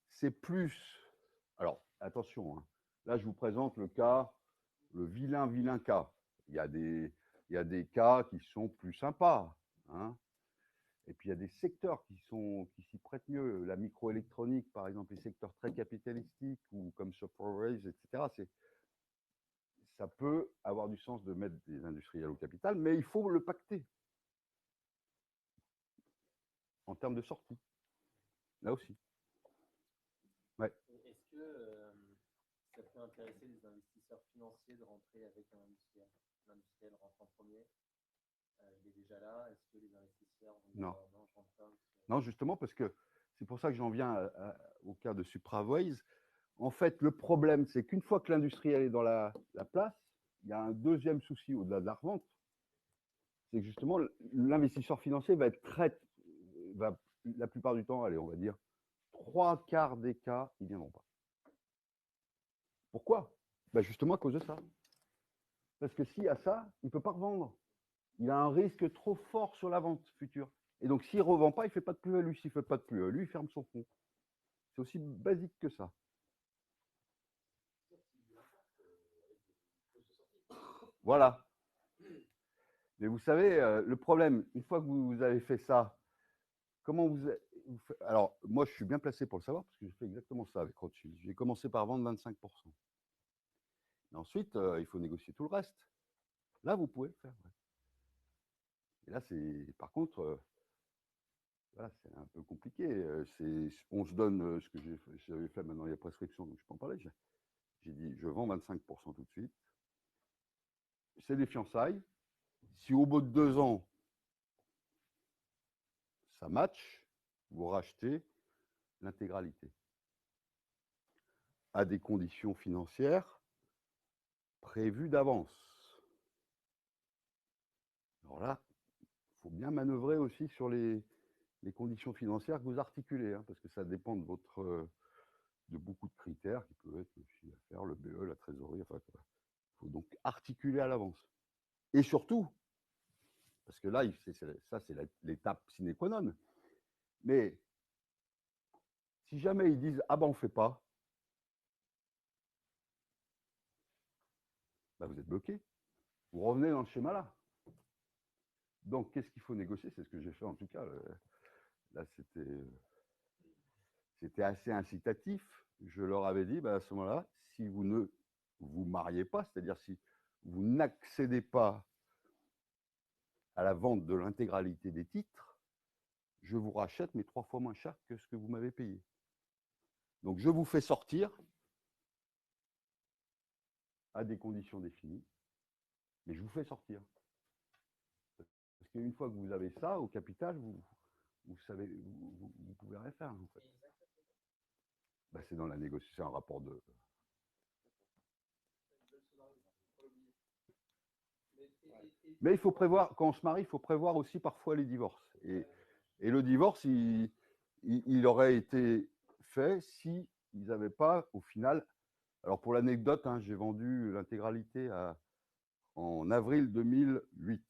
c'est plus... Alors, attention, hein, là, je vous présente le cas, le vilain cas. Il y a des cas qui sont plus sympas. Hein. Et puis, il y a des secteurs qui s'y prêtent mieux. La microélectronique, par exemple, les secteurs très capitalistiques, ou comme Softwareways, etc., ça peut avoir du sens de mettre des industriels au capital, mais il faut le pacter en termes de sortie. Là aussi. Ouais. Est-ce que ça peut intéresser les investisseurs financiers de rentrer avec un industriel? L'industriel rentre en premier, il est déjà là. Est-ce que les investisseurs vont dire, non, non, je rentre pas? Non, justement, parce que c'est pour ça que j'en viens au cas de Supraways. En fait, le problème, c'est qu'une fois que l'industriel est dans la place, il y a un deuxième souci au-delà de la revente. C'est que justement, l'investisseur financier va la plupart du temps, allez, on va dire, 3/4 des cas, ils ne viendront pas. Pourquoi? Ben justement à cause de ça. Parce que s'il y a ça, il ne peut pas revendre. Il a un risque trop fort sur la vente future. Et donc, s'il ne revend pas, il ne fait pas de plus-value. S'il ne fait pas de plus-value, il ferme son fonds. C'est aussi basique que ça. Voilà. Mais vous savez, le problème, une fois que vous avez fait ça, comment vous faites? Alors, moi, je suis bien placé pour le savoir parce que j'ai fait exactement ça avec Rothschild. J'ai commencé par vendre 25%. Et ensuite, il faut négocier tout le reste. Là, vous pouvez le faire. Ouais. Et là, c'est par contre, voilà, c'est un peu compliqué. On se donne ce que j'avais fait maintenant, il y a prescription, donc je peux en parler. J'ai dit, je vends 25% tout de suite. C'est des fiançailles. Si au bout de 2 ans, ça match, vous rachetez l'intégralité à des conditions financières prévues d'avance. Alors là, il faut bien manœuvrer aussi sur les conditions financières que vous articulez, hein, parce que ça dépend de beaucoup de critères qui peuvent être le chiffre d'affaires, le BE, la trésorerie. Enfin, il faut donc articuler à l'avance. Et surtout, parce que là, ça c'est l'étape sine qua non. Mais si jamais ils disent ah ben on fait pas, ben, vous êtes bloqué. Vous revenez dans le schéma là. Donc qu'est-ce qu'il faut négocier? C'est ce que j'ai fait en tout cas. Là c'était assez incitatif. Je leur avais dit ben, à ce moment-là, si vous ne vous mariez pas, c'est-à-dire si vous n'accédez pas à la vente de l'intégralité des titres, je vous rachète mais 3 fois moins cher que ce que vous m'avez payé. Donc je vous fais sortir à des conditions définies, mais je vous fais sortir. Parce qu'une fois que vous avez ça au capital, vous savez, vous pouvez rien faire en fait. Ben, c'est dans la négociation, un rapport de. Mais il faut prévoir, quand on se marie, il faut prévoir aussi parfois les divorces. Et le divorce, il aurait été fait si ils n'avaient pas, au final. Alors pour l'anecdote, hein, j'ai vendu l'intégralité en avril 2008,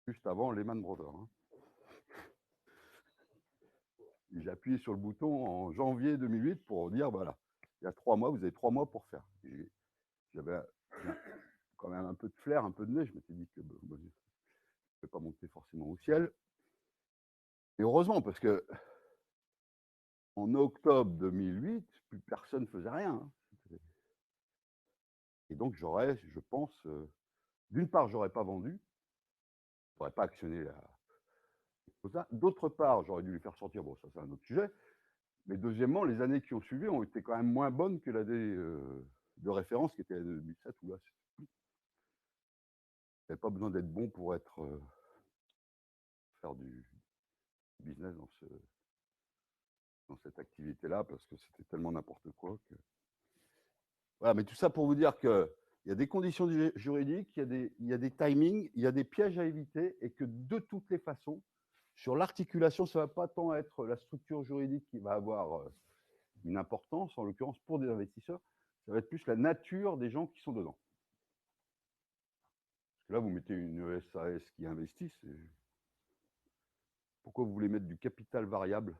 juste avant Lehman Brothers. Hein. J'ai appuyé sur le bouton en janvier 2008 pour dire voilà, il y a 3 mois, vous avez 3 mois pour faire. J'avais quand même un peu de flair, un peu de nez. Je m'étais dit que je ne vais pas monter forcément au ciel. Et heureusement, parce que en octobre 2008, plus personne ne faisait rien. Hein. Et donc, j'aurais, je pense, d'une part, j'aurais pas vendu, j'aurais pas actionné la. D'autre part, j'aurais dû les faire sortir. Bon, ça, c'est un autre sujet. Mais deuxièmement, les années qui ont suivi ont été quand même moins bonnes que l'année de référence qui était l'année 2007, où là, il n'y avait pas besoin d'être bon pour faire du business dans cette activité-là, parce que c'était tellement n'importe quoi que. Voilà, mais tout ça pour vous dire qu'il y a des conditions juridiques, il y a des timings, il y a des pièges à éviter, et que de toutes les façons, sur l'articulation, ça ne va pas tant être la structure juridique qui va avoir une importance, en l'occurrence pour des investisseurs, ça va être plus la nature des gens qui sont dedans. Parce que là, vous mettez une SAS qui investit, pourquoi vous voulez mettre du capital variable?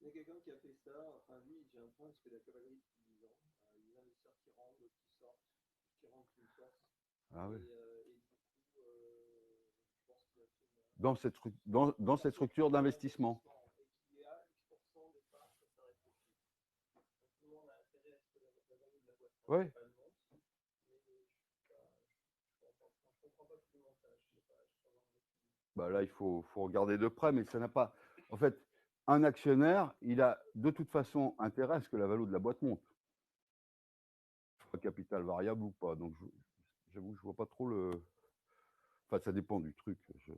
Il y a quelqu'un qui a fait ça, enfin lui, j'ai un point, parce que la cavalerie depuis 10 ans, les investisseurs qui rentrent, qui sortent, qui rentrent, qui sortent. Ah oui. Et du coup, je pense qu'il a fait dans cette structure d'investissement. Et qui est à X% des parts, ça s'arrête tout de suite. Donc tout le monde a intérêt à ce que la valeur de la boîte monte. Ouais. Mais je comprends pas tout le montage. Bah là, il faut regarder de près, mais ça n'a pas. En fait, un actionnaire, il a de toute façon intérêt à ce que la valeur de la boîte monte. Soit capital variable ou pas. Donc, j'avoue que je vois pas trop le. Enfin, ça dépend du truc. Je ne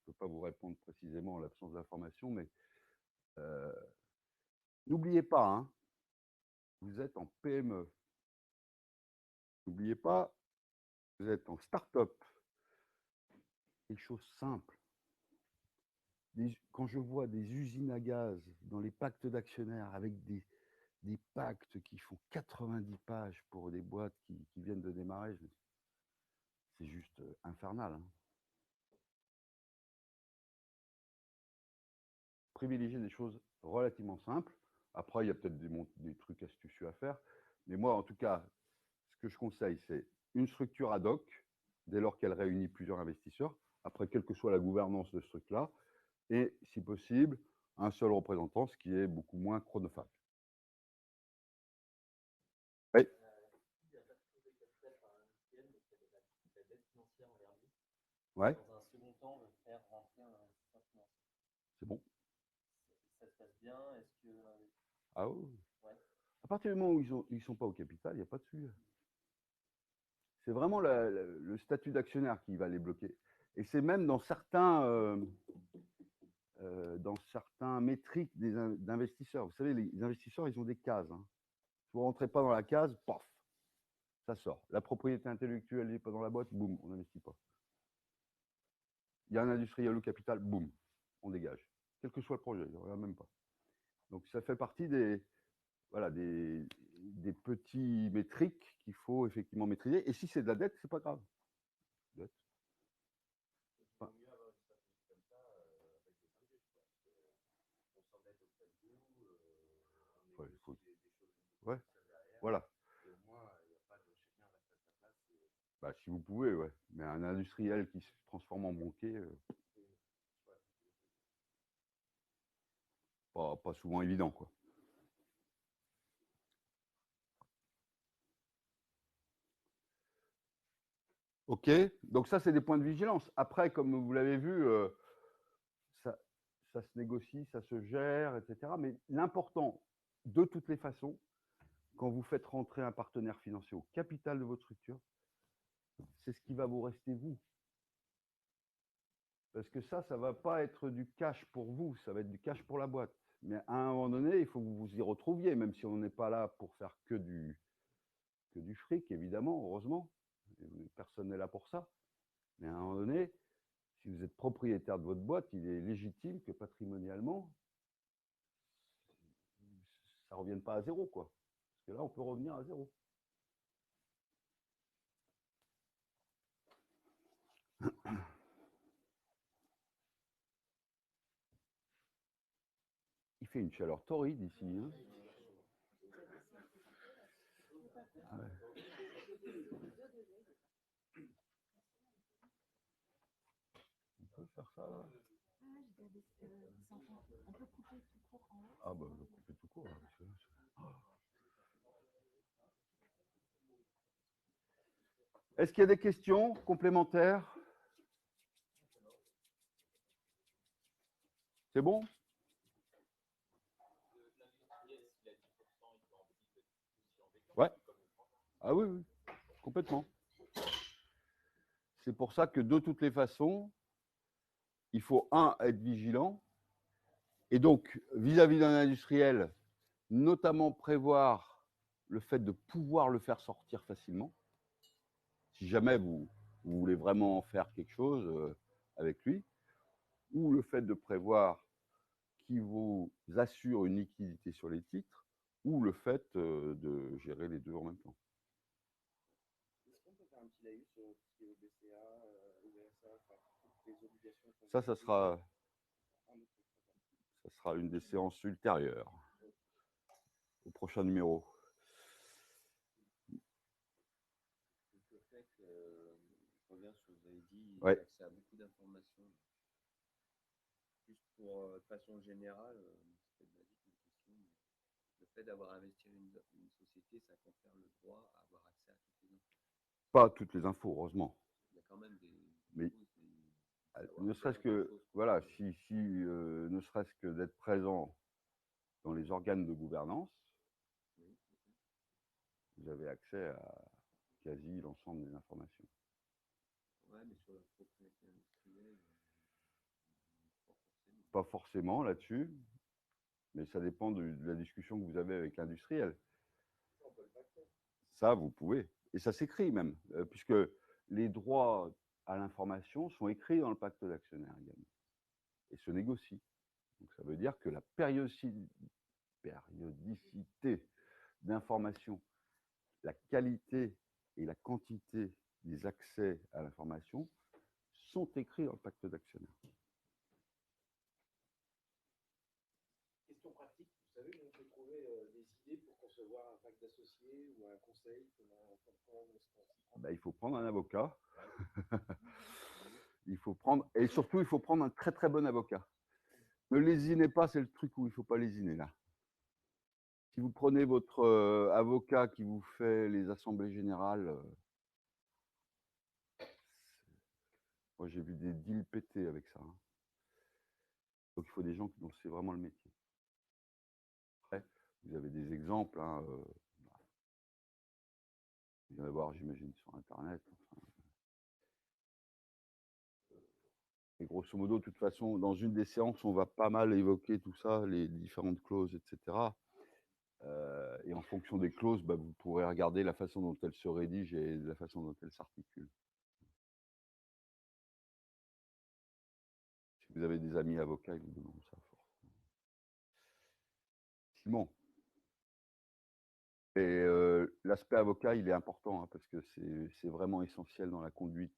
peux pas vous répondre précisément en l'absence d'information, mais n'oubliez pas, hein, vous êtes en PME. N'oubliez pas, vous êtes en start-up. Des choses simples. Quand je vois des usines à gaz dans les pactes d'actionnaires avec des pactes qui font 90 pages pour des boîtes qui viennent de démarrer, c'est juste infernal. Hein. Privilégier des choses relativement simples. Après, il y a peut-être des trucs astucieux à faire. Mais moi, en tout cas, ce que je conseille, c'est une structure ad hoc, dès lors qu'elle réunit plusieurs investisseurs, après, quelle que soit la gouvernance de ce truc-là, et, si possible, un seul représentant, ce qui est beaucoup moins chronophage. Oui. Ouais. Dans un second temps, le faire rentrer un investisseur financier. C'est bon. Ça se passe bien. Est-ce que. Ah oui. Ouais. À partir du moment où ils ne sont pas au capital, il n'y a pas de sujet. C'est vraiment le statut d'actionnaire qui va les bloquer. Et c'est même dans certains métriques d'investisseurs. Vous savez, les investisseurs, ils ont des cases. Hein. Si vous ne rentrez pas dans la case, paf, ça sort. La propriété intellectuelle n'est pas dans la boîte, boum, on n'investit pas. Il y a un industriel au capital, boum, on dégage. Quel que soit le projet, il n'y en a même pas. Donc ça fait partie des petits métriques qu'il faut effectivement maîtriser. Et si c'est de la dette, c'est pas grave. Dette. Enfin, ouais, faut... ouais. Voilà. Bah, si vous pouvez, ouais. Mais un industriel qui se transforme en banquier, pas souvent évident, quoi. Ok, donc ça, c'est des points de vigilance. Après, comme vous l'avez vu, ça se négocie, ça se gère, etc. Mais l'important, de toutes les façons, quand vous faites rentrer un partenaire financier au capital de votre structure, c'est ce qui va vous rester vous. Parce que ça ne va pas être du cash pour vous, ça va être du cash pour la boîte. Mais à un moment donné, il faut que vous vous y retrouviez, même si on n'est pas là pour faire que du fric, évidemment, heureusement. Personne n'est là pour ça. Mais à un moment donné, si vous êtes propriétaire de votre boîte, il est légitime que patrimonialement, ça ne revienne pas à zéro, quoi. Parce que là, on peut revenir à zéro. Il fait une chaleur torride ici. Hein. Ouais. On peut faire ça là. On peut couper tout court en haut. Ah bah on peut couper tout court. Là, parce que... Est-ce qu'il y a des questions complémentaires? C'est bon? Ouais. Ah oui, oui, complètement. C'est pour ça que de toutes les façons, il faut, être vigilant. Et donc, vis-à-vis d'un industriel, notamment prévoir le fait de pouvoir le faire sortir facilement. Si jamais vous voulez vraiment faire quelque chose avec lui, ou le fait de prévoir qu'il vous assure une liquidité sur les titres, ou le fait de gérer les deux en même temps. Est-ce qu'on peut faire un petit laïus sur tout ce qui est OBCA, OBSA, enfin, toutes les obligations? Ça sera une des séances ultérieures, au prochain numéro. Le fait que, je reviens sur ce que vous avez dit, Ouais. accès à beaucoup d'informations. Juste pour, de façon générale, c'est peut-être basique une question, mais le fait d'avoir investi une société, ça confère le droit à avoir accès à toutes les infos. Pas toutes les infos, heureusement. Il y a quand même des mais ne serait-ce que, voilà, ne serait-ce que d'être présent dans les organes de gouvernance, oui, vous avez accès à quasi l'ensemble des informations. Ouais, mais sur la propriété industrielle, pas forcément là-dessus, mais ça dépend de la discussion que vous avez avec l'industriel. Ça, vous pouvez. Et ça s'écrit même, puisque les droits à l'information sont écrits dans le pacte d'actionnaire également, et se négocient. Donc ça veut dire que la périodicité d'information, la qualité et la quantité des accès à l'information sont écrits dans le pacte d'actionnaire. Question pratique, vous savez, on peut trouver des idées pour concevoir un pacte d'associés ou un conseil, Il faut prendre un avocat. Il faut prendre, et surtout, il faut prendre un très très bon avocat. Ne lésinez pas, c'est le truc où il ne faut pas lésiner là. Si vous prenez votre avocat qui vous fait les assemblées générales, moi j'ai vu des deals pétés avec ça. Hein. Donc il faut des gens qui ont c'est vraiment le métier. Après, vous avez des exemples, hein, il va y en avoir, j'imagine, sur Internet. Enfin, et grosso modo, de toute façon, dans une des séances, on va pas mal évoquer tout ça, les différentes clauses, etc. Et en fonction des clauses, vous pourrez regarder la façon dont elles se rédigent et la façon dont elles s'articulent. Si vous avez des amis avocats, ils vous donneront ça forcément. Simon. Et l'aspect avocat, il est important hein, parce que c'est vraiment essentiel dans la conduite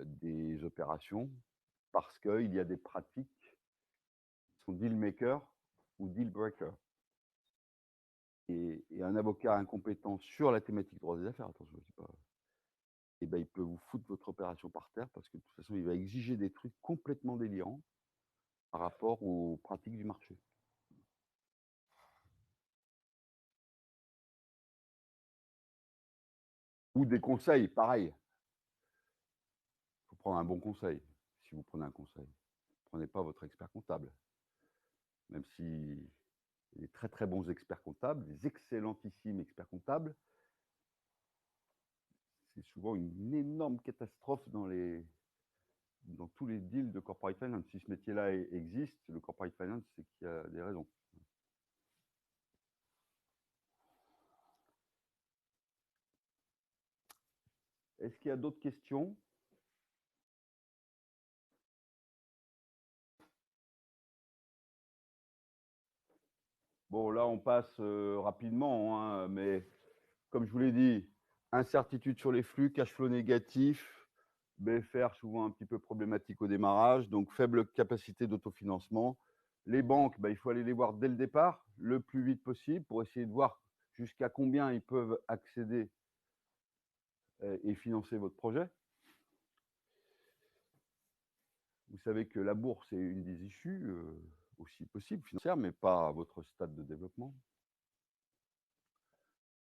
des opérations parce qu'il y a des pratiques qui sont deal maker ou deal breaker. Et un avocat incompétent sur la thématique droit des affaires, attention, je ne dis pas, il peut vous foutre votre opération par terre parce que de toute façon, il va exiger des trucs complètement délirants par rapport aux pratiques du marché. Ou des conseils, pareil. Il faut prendre un bon conseil. Si vous prenez un conseil, ne prenez pas votre expert comptable. Même si il y a des très très bons experts comptables, des excellentissimes experts comptables, c'est souvent une énorme catastrophe dans tous les deals de corporate finance. Si ce métier-là existe, le corporate finance, c'est qu'il y a des raisons. Est-ce qu'il y a d'autres questions? Bon, là, on passe rapidement, hein, mais comme je vous l'ai dit, incertitude sur les flux, cash flow négatif, BFR souvent un petit peu problématique au démarrage, donc faible capacité d'autofinancement. Les banques, il faut aller les voir dès le départ, le plus vite possible, pour essayer de voir jusqu'à combien ils peuvent accéder et financer votre projet. Vous savez que la bourse est une des issues aussi possibles, financières, mais pas à votre stade de développement.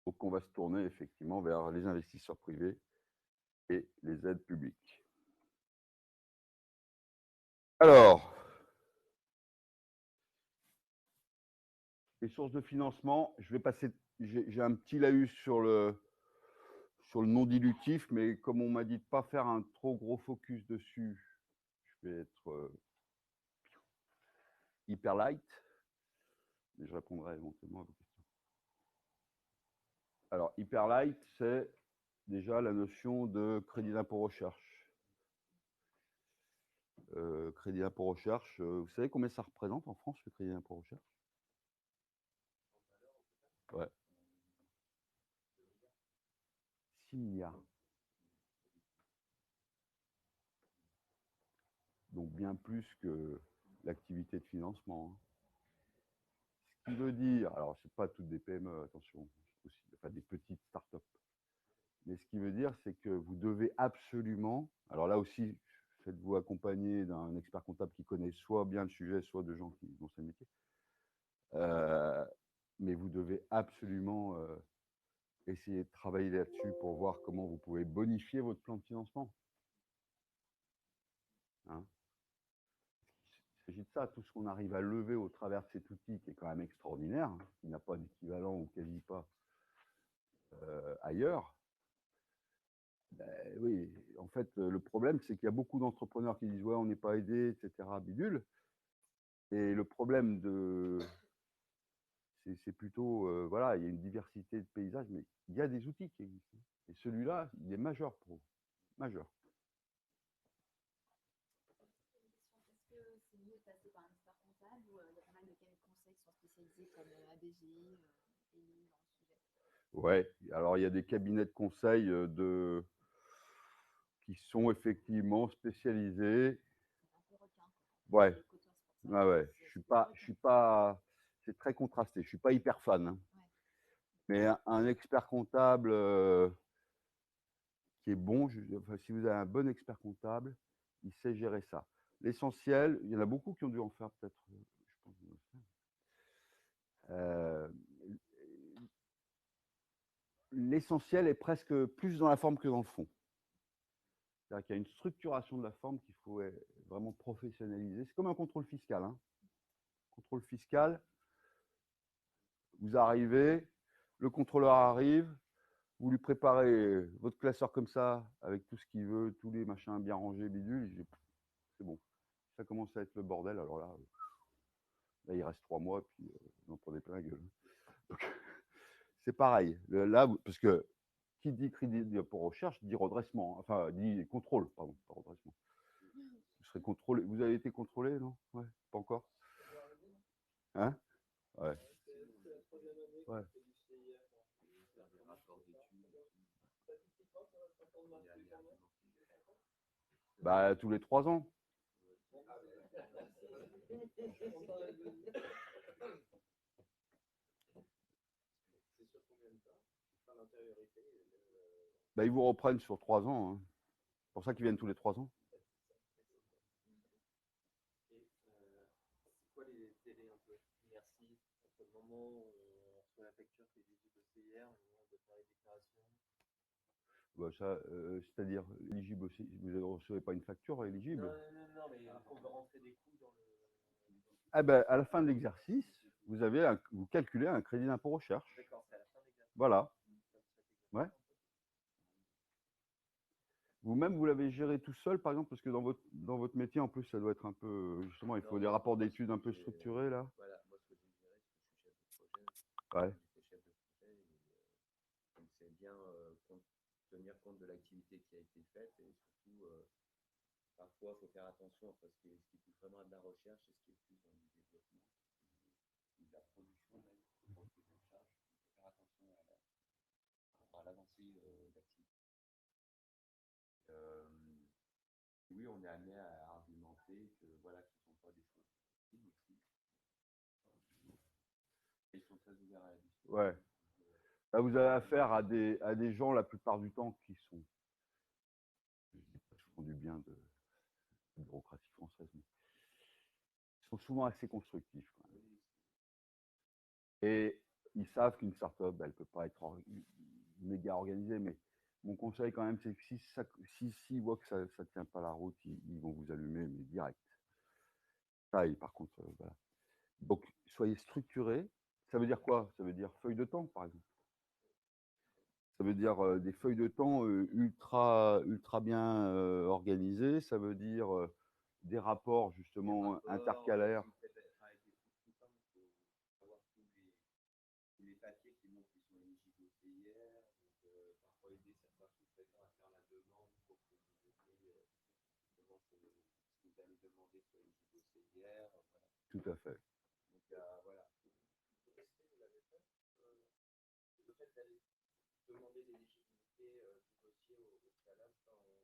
Donc on va se tourner effectivement vers les investisseurs privés et les aides publiques. Alors, les sources de financement, je vais passer, j'ai un petit laïus sur le non dilutif, mais comme on m'a dit de ne pas faire un trop gros focus dessus, je vais être hyper light, mais je répondrai éventuellement à vos questions. Alors, hyper light, c'est déjà la notion de crédit d'impôt recherche. Crédit d'impôt recherche, vous savez combien ça représente en France, le crédit d'impôt recherche? Ouais. 6 milliards. Donc bien plus que l'activité de financement. Hein. Ce qui veut dire, alors c'est pas toutes des PME, attention, aussi, enfin des petites startups. Mais ce qui veut dire, c'est que vous devez absolument, alors là aussi, faites-vous accompagner d'un expert comptable qui connaît soit bien le sujet, soit de gens qui ont ce métier. Mais vous devez absolument essayer de travailler là-dessus pour voir comment vous pouvez bonifier votre plan de financement. Hein? Il s'agit de ça, tout ce qu'on arrive à lever au travers de cet outil qui est quand même extraordinaire, hein, qui n'a pas d'équivalent ou quasi pas ailleurs. Oui, en fait, le problème, c'est qu'il y a beaucoup d'entrepreneurs qui disent ouais, on n'est pas aidé, etc. Bidule. Et le problème c'est plutôt, voilà, il y a une diversité de paysages, mais il y a des outils qui existent. Et celui-là, il est majeur pour vous, majeur. Est-ce que c'est mieux de passer par un expert comptable ou il y a pas mal de cabinets de conseil qui sont spécialisés comme ABG, ELI dans le sujet? Ouais, alors il y a des cabinets de conseil qui sont effectivement spécialisés. Ouais, ouais, ouais. Je suis pas, c'est très contrasté. Je suis pas hyper fan, hein. Mais un expert comptable qui est bon, enfin, si vous avez un bon expert comptable, il sait gérer ça. L'essentiel, il y en a beaucoup qui ont dû en faire peut-être, je pense. L'essentiel est presque plus dans la forme que dans le fond. C'est-à-dire qu'il y a une structuration de la forme qu'il faut vraiment professionnaliser. C'est comme un contrôle fiscal, hein. Contrôle fiscal, vous arrivez, le contrôleur arrive, vous lui préparez votre classeur comme ça, avec tout ce qu'il veut, tous les machins bien rangés, bidule, c'est bon. Ça commence à être le bordel, alors là il reste 3 mois, puis vous en prenez plein la gueule. Donc, c'est pareil. Là, parce que qui dit crédit pour recherche dit redressement, enfin dit contrôle, pardon, pas redressement. Vous serez contrôlé. Vous avez été contrôlé, non? Ouais, pas encore. Hein? Ouais. Ouais. Bah, tous les 3 ans. Bah, ils vous reprennent sur 3 ans, hein. C'est pour ça qu'ils viennent tous les 3 ans. C'est quoi les délais un peu? Merci. Entre le moment où on reçoit la facture qui est éligible au CIR, au moment de faire les déclarations. Bah, ça, c'est-à-dire éligible aussi. Vous ne recevez pas une facture éligible? Non, mais on veut rentrer des coûts dans le. Ah ben, à la fin de l'exercice, vous calculez un crédit d'impôt recherche. D'accord, c'est à la fin de l'exercice. Voilà. Ouais. Vous-même, vous l'avez géré tout seul, par exemple, parce que dans votre métier, en plus, ça doit être un peu. Justement, il faut des rapports d'études un peu structurés, là. Voilà, moi, ce que j'ai géré, c'est que je suis chef de projet. Ouais. J'étais chef de projet. Donc, c'est bien tenir compte de l'activité qui a été faite et surtout, parfois, il faut faire attention entre ce qui touche vraiment à de la recherche et ce qui est plus dans du développement ou de la production même, pour que je charge. Il faut faire attention à l'avancée d'activité. Oui, on est amené à argumenter que voilà, ce ne sont pas des choses possibles aussi. Ils sont très ouverts à la discussion. Ouais. Là, vous avez affaire à des gens, la plupart du temps, qui sont. Je dis pas qu'ils font du bien de la bureaucratie française, mais ils sont souvent assez constructifs, quand même. Et ils savent qu'une start-up, elle ne peut pas être méga organisée, mais mon conseil quand même, c'est que s'ils voient que ça ne tient pas la route, ils vont vous allumer, mais direct. Ça, et par contre, voilà. Donc, soyez structurés. Ça veut dire quoi? Ça veut dire feuille de temps, par exemple. Ça veut dire des feuilles de temps ultra bien organisées. Ça veut dire des rapports, justement, intercalaires. Les papiers qui montrent qu'ils sont éligibles au CIR, donc parfois aider certains sous-traitants à faire la demande pour que vous ayez justement ce que vous allez demander soit éligible au CIR. Voilà. Tout à fait. Donc voilà. Vous l'avez fait le fait d'aller demander l'éligibilité du dossier au préalable, ça c'est un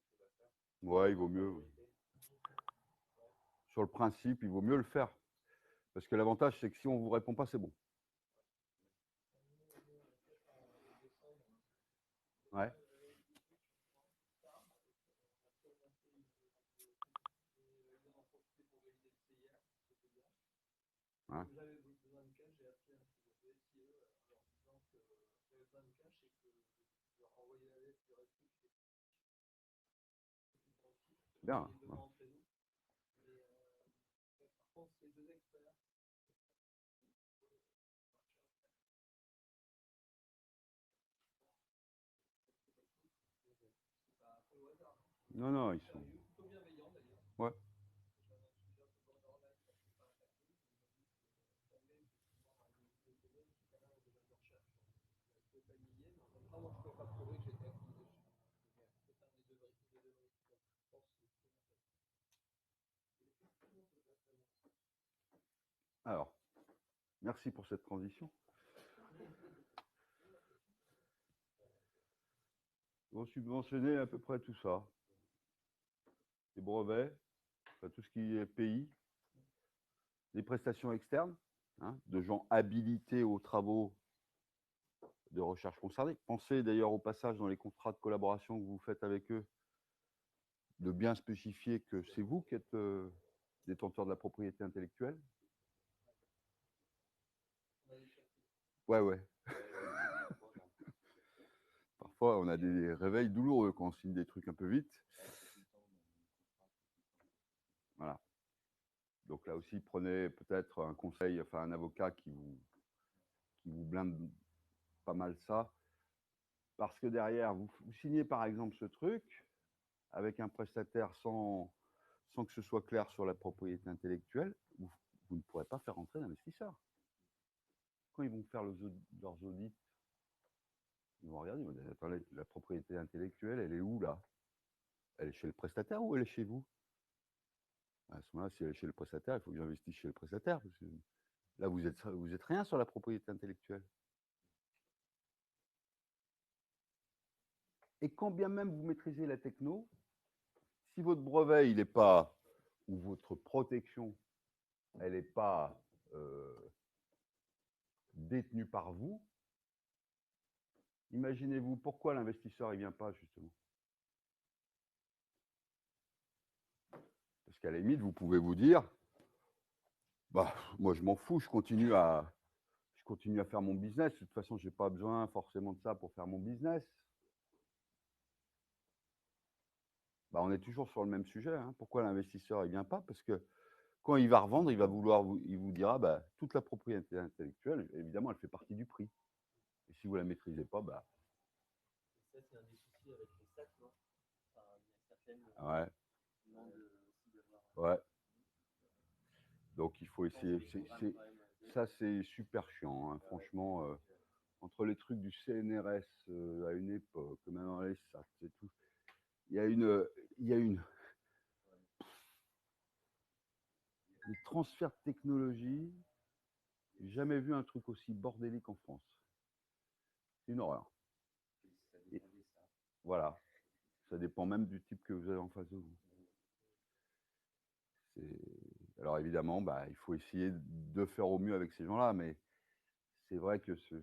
chose à faire. Ouais, il vaut mieux. Sur le principe, il vaut mieux le faire. Parce que l'avantage, c'est que si on ne vous répond pas, c'est bon. Ouais. Ouais. J'avais besoin de cash, j'ai appelé un petit SIE en leur disant que j'avais besoin de cash et que je leur envoyais la lettre du rectifié. Bien. Par contre, ces deux experts. Non, non, ils sont. Plutôt bienveillants d'ailleurs. Ouais. Alors, merci pour cette transition. vont subventionner à peu près tout ça. Les brevets, enfin, tout ce qui est pays, les prestations externes, hein, de gens habilités aux travaux de recherche concernés. Pensez d'ailleurs au passage dans les contrats de collaboration que vous faites avec eux, de bien spécifier que c'est vous qui êtes détenteur de la propriété intellectuelle. Ouais, ouais. Parfois, on a des réveils douloureux quand on signe des trucs un peu vite. Voilà. Donc là aussi, prenez peut-être un conseil, enfin un avocat qui vous blinde pas mal ça. Parce que derrière, vous signez par exemple ce truc avec un prestataire sans que ce soit clair sur la propriété intellectuelle, vous ne pourrez pas faire rentrer l'investisseur. Quand ils vont faire leurs audits, ils vont regarder, ils vont dire, attendez, la propriété intellectuelle, elle est où là? Elle est chez le prestataire ou elle est chez vous? À ce moment-là, si elle est chez le prestataire, il faut que j'investisse chez le prestataire. Parce que là, vous êtes rien sur la propriété intellectuelle. Et quand bien même vous maîtrisez la techno, si votre brevet, il n'est pas, ou votre protection, elle n'est pas détenue par vous, imaginez-vous pourquoi l'investisseur ne vient pas, justement. Parce qu'à la limite, vous pouvez vous dire, bah, moi je m'en fous, je continue à faire mon business. De toute façon, je n'ai pas besoin forcément de ça pour faire mon business. Bah, on est toujours sur le même sujet. Hein. Pourquoi l'investisseur ne vient pas? Parce que quand il va revendre, il vous dira, bah, toute la propriété intellectuelle, évidemment, elle fait partie du prix. Et si vous ne la maîtrisez pas, bah. Ça, c'est un des soucis avec les sacs, non? Enfin, il y a certaines Ouais. demandes aussi d'avoir. Ouais. Donc il faut essayer. Ça, c'est super chiant. Hein. Franchement, entre les trucs du CNRS à une époque, maintenant les SAT, c'est tout. Il y a une les transferts de technologie. J'ai jamais vu un truc aussi bordélique en France. C'est une horreur. Et, voilà. Ça dépend même du type que vous avez en face de vous. Alors évidemment, bah, il faut essayer de faire au mieux avec ces gens-là, mais c'est vrai que c'est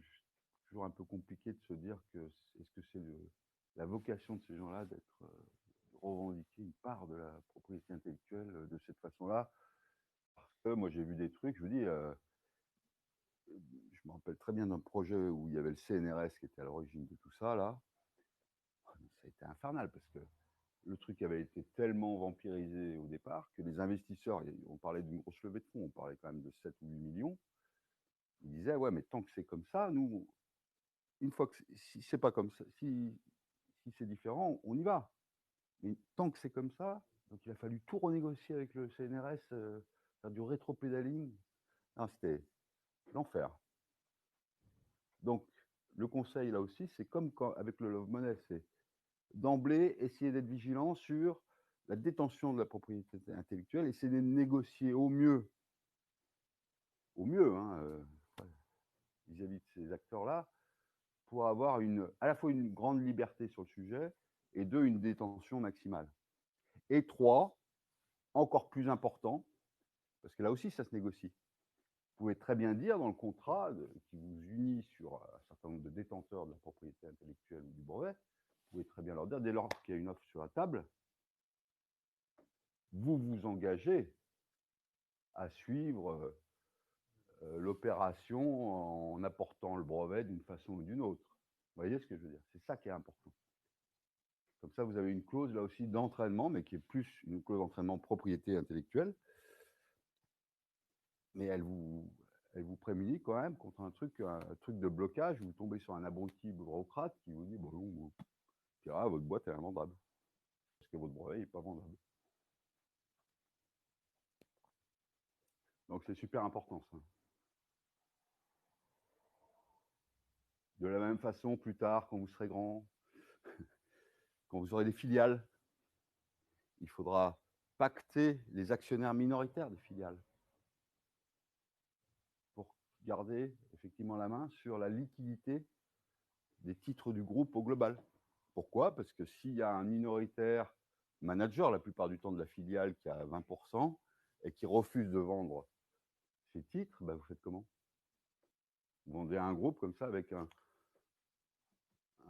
toujours un peu compliqué de se dire que est-ce que c'est la vocation de ces gens-là d'être revendiquer une part de la propriété intellectuelle de cette façon-là. Parce que moi j'ai vu des trucs, je vous dis, je me rappelle très bien d'un projet où il y avait le CNRS qui était à l'origine de tout ça, là. Ça a été infernal parce que le truc avait été tellement vampirisé au départ que les investisseurs, on parlait d'une grosse levée de fonds, on parlait quand même de 7 ou 8 millions, ils disaient, ouais, mais tant que c'est comme ça, nous, une fois que si c'est pas comme ça, si c'est différent, on y va. Mais tant que c'est comme ça, donc il a fallu tout renégocier avec le CNRS, faire du rétro-pédaling. C'était l'enfer. Donc, le conseil là aussi, c'est comme avec le Love Money, c'est d'emblée essayer d'être vigilant sur la détention de la propriété intellectuelle, essayer de négocier au mieux hein, vis-à-vis de ces acteurs-là, pour avoir à la fois une grande liberté sur le sujet et deux, une détention maximale. Et trois, encore plus important, parce que là aussi, ça se négocie. Vous pouvez très bien dire dans le contrat qui vous unit sur un certain nombre de détenteurs de la propriété intellectuelle ou du brevet, vous pouvez très bien leur dire, dès lors qu'il y a une offre sur la table, vous vous engagez à suivre l'opération en apportant le brevet d'une façon ou d'une autre. Vous voyez ce que je veux dire? C'est ça qui est important. Comme ça, vous avez une clause là aussi d'entraînement, mais qui est plus une clause d'entraînement propriété intellectuelle. Mais elle vous prémunit quand même contre un truc de blocage. Vous tombez sur un abruti bureaucrate qui vous dit bon, votre boîte est invendable. Parce que votre brevet n'est pas vendable. Donc c'est super important ça. De la même façon, plus tard, quand vous serez grand, quand vous aurez des filiales, il faudra pacter les actionnaires minoritaires des filiales pour garder effectivement la main sur la liquidité des titres du groupe au global, Pourquoi? Parce que s'il y a un minoritaire manager, la plupart du temps de la filiale, qui a 20% et qui refuse de vendre ses titres, bah, vous faites comment? Vous vendez à un groupe comme ça avec un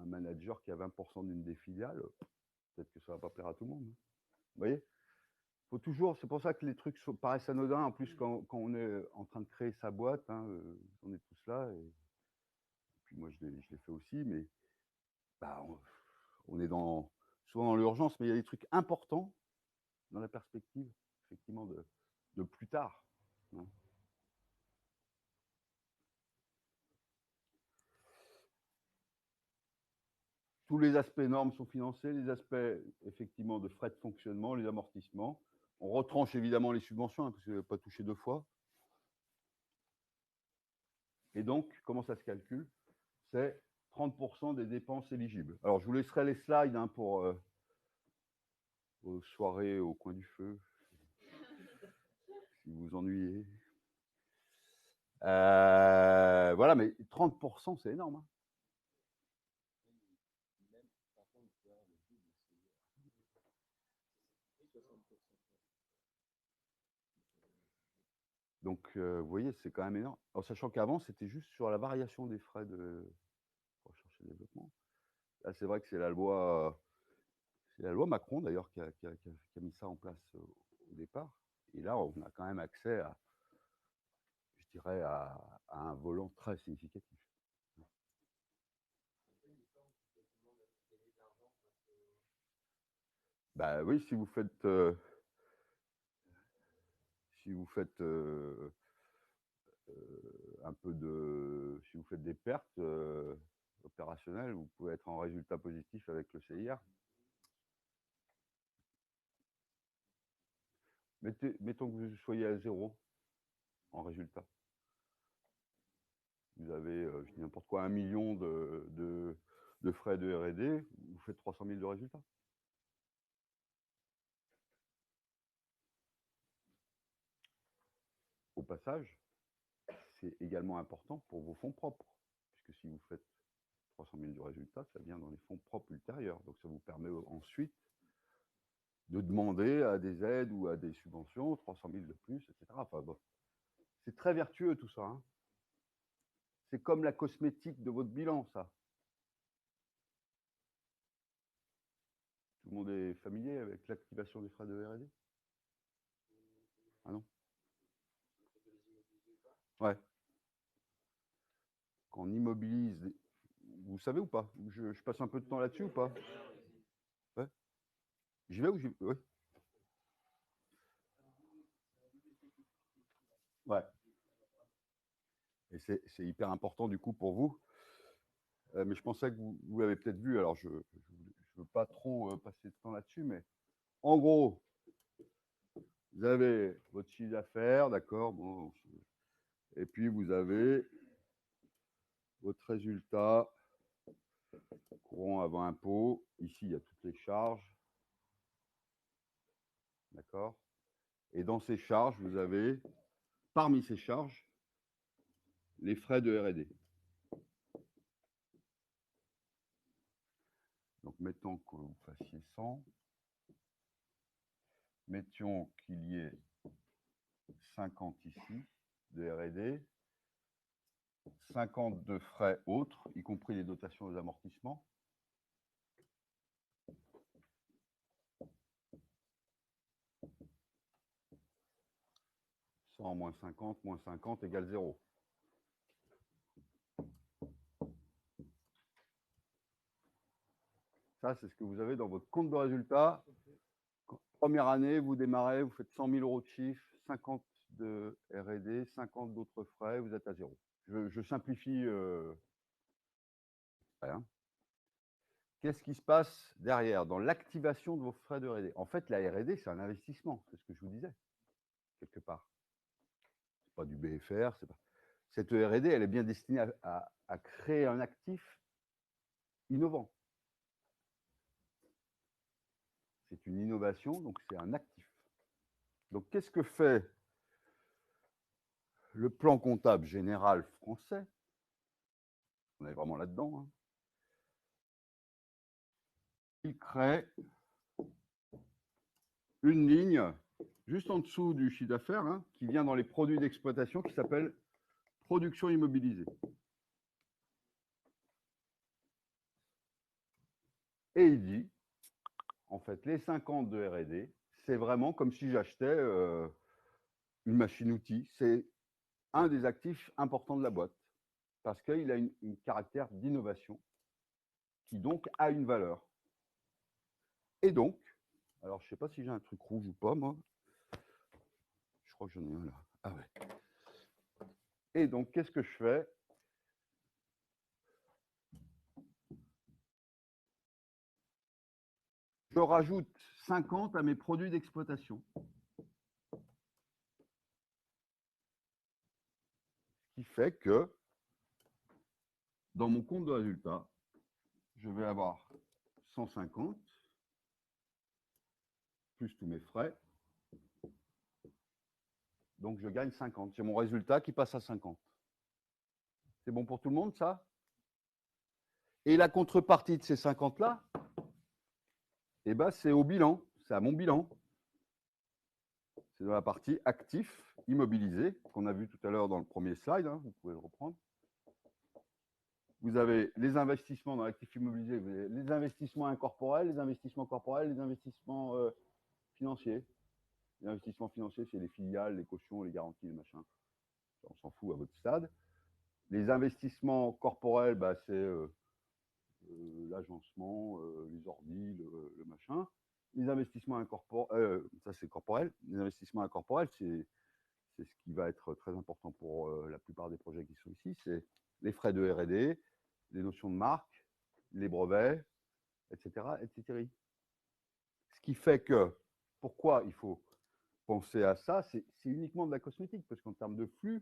manager qui a 20% d'une des filiales, peut-être que ça ne va pas plaire à tout le monde. Vous voyez? Faut toujours, c'est pour ça que les trucs paraissent anodins. En plus, quand on est en train de créer sa boîte, hein, on est tous là. Et puis moi, je l'ai fait aussi, mais bah, on est souvent dans l'urgence, mais il y a des trucs importants dans la perspective, effectivement, de plus tard. Hein. Tous les aspects normes sont financés, les aspects, effectivement, de frais de fonctionnement, les amortissements. On retranche évidemment les subventions, hein, parce que pas touché 2 fois. Et donc, comment ça se calcule? C'est 30% des dépenses éligibles. Alors, je vous laisserai les slides, hein, pour aux soirées au coin du feu, si vous vous ennuyez. Voilà, mais 30%, c'est énorme. Hein. Donc, vous voyez, c'est quand même énorme. En sachant qu'avant, c'était juste sur la variation des frais de recherche et développement. Là, c'est vrai que c'est la loi Macron, d'ailleurs, qui a mis ça en place au départ. Et là, on a quand même accès à, je dirais, à un volant très significatif. Bah oui, si vous faites un peu si vous faites des pertes opérationnelles, vous pouvez être en résultat positif avec le CIR. Mettons que vous soyez à 0 en résultat. Vous avez, je dis n'importe quoi, 1 million de frais de R&D, vous faites 300 000 de résultats. Au passage, c'est également important pour vos fonds propres, puisque si vous faites 300 000 de résultats, ça vient dans les fonds propres ultérieurs. Donc ça vous permet ensuite de demander à des aides ou à des subventions, 300 000 de plus, etc. Enfin, bon. C'est très vertueux tout ça. Hein. C'est comme la cosmétique de votre bilan, ça. Tout le monde est familier avec l'activation des frais de R&D? Ah non? Ouais. Quand on immobilise, vous savez ou pas? Je passe un peu de temps là-dessus ou pas? Ouais. J'y vais ou j'y vais? Ouais. Ouais. Et c'est hyper important du coup pour vous. Mais je pensais que vous l'avez peut-être vu, alors je ne veux pas trop passer de temps là-dessus, mais en gros, vous avez votre chiffre d'affaires, d'accord, bon, et puis vous avez votre résultat courant avant impôt. Ici, il y a toutes les charges, d'accord. Et dans ces charges, vous avez, parmi ces charges, les frais de R&D. Donc, mettons que vous fassiez 100. Mettions qu'il y ait 50 ici de R&D, 50 de frais autres, y compris les dotations aux amortissements. Moins 50 égale 0. Ça, c'est ce que vous avez dans votre compte de résultat. Première année, vous démarrez, vous faites 100 000 euros de chiffre, 50 de R&D, 50 d'autres frais, vous êtes à 0. Je simplifie. Rien. Qu'est-ce qui se passe derrière, dans l'activation de vos frais de R&D? En fait, la R&D, c'est un investissement, c'est ce que je vous disais, quelque part. Ce n'est pas du BFR, c'est pas... Cette R&D, elle est bien destinée à créer un actif innovant. C'est une innovation, donc c'est un actif. Donc, qu'est-ce que fait le plan comptable général français? On est vraiment là-dedans. Hein. il crée une ligne juste en dessous du chiffre d'affaires, hein, qui vient dans les produits d'exploitation, qui s'appelle production immobilisée. Et il dit, en fait, les 50 de R&D, c'est vraiment comme si j'achetais une machine-outil. C'est un des actifs importants de la boîte, parce qu'il a une caractère d'innovation qui donc a une valeur. Et donc, alors je ne sais pas si j'ai un truc rouge ou pas, moi. Je crois que j'en ai un là. Ah ouais. Et donc, qu'est-ce que je fais? Je rajoute 50 à mes produits d'exploitation. Ce qui fait que dans mon compte de résultat, je vais avoir 150 plus tous mes frais. Donc, je gagne 50. J'ai mon résultat qui passe à 50. C'est bon pour tout le monde, ça? Et la contrepartie de ces 50-là, eh ben, c'est au bilan. C'est à mon bilan. C'est dans la partie actifs immobilisés qu'on a vu tout à l'heure dans le premier slide. Hein, vous pouvez le reprendre. Vous avez les investissements dans l'actif immobilisé, vous avez les investissements incorporels, les investissements corporels, les investissements financiers. Les investissements financiers, c'est les filiales, les cautions, les garanties, les machins. On s'en fout à votre stade. Les investissements corporels, bah, c'est l'agencement, les ordis, le machin. Les investissements incorporels, ça c'est corporel. Les investissements incorporels, c'est ce qui va être très important pour la plupart des projets qui sont ici. C'est les frais de R&D, les notions de marque, les brevets, etc., etc. Ce qui fait que, pourquoi il faut penser à ça, c'est uniquement de la cosmétique, parce qu'en termes de flux,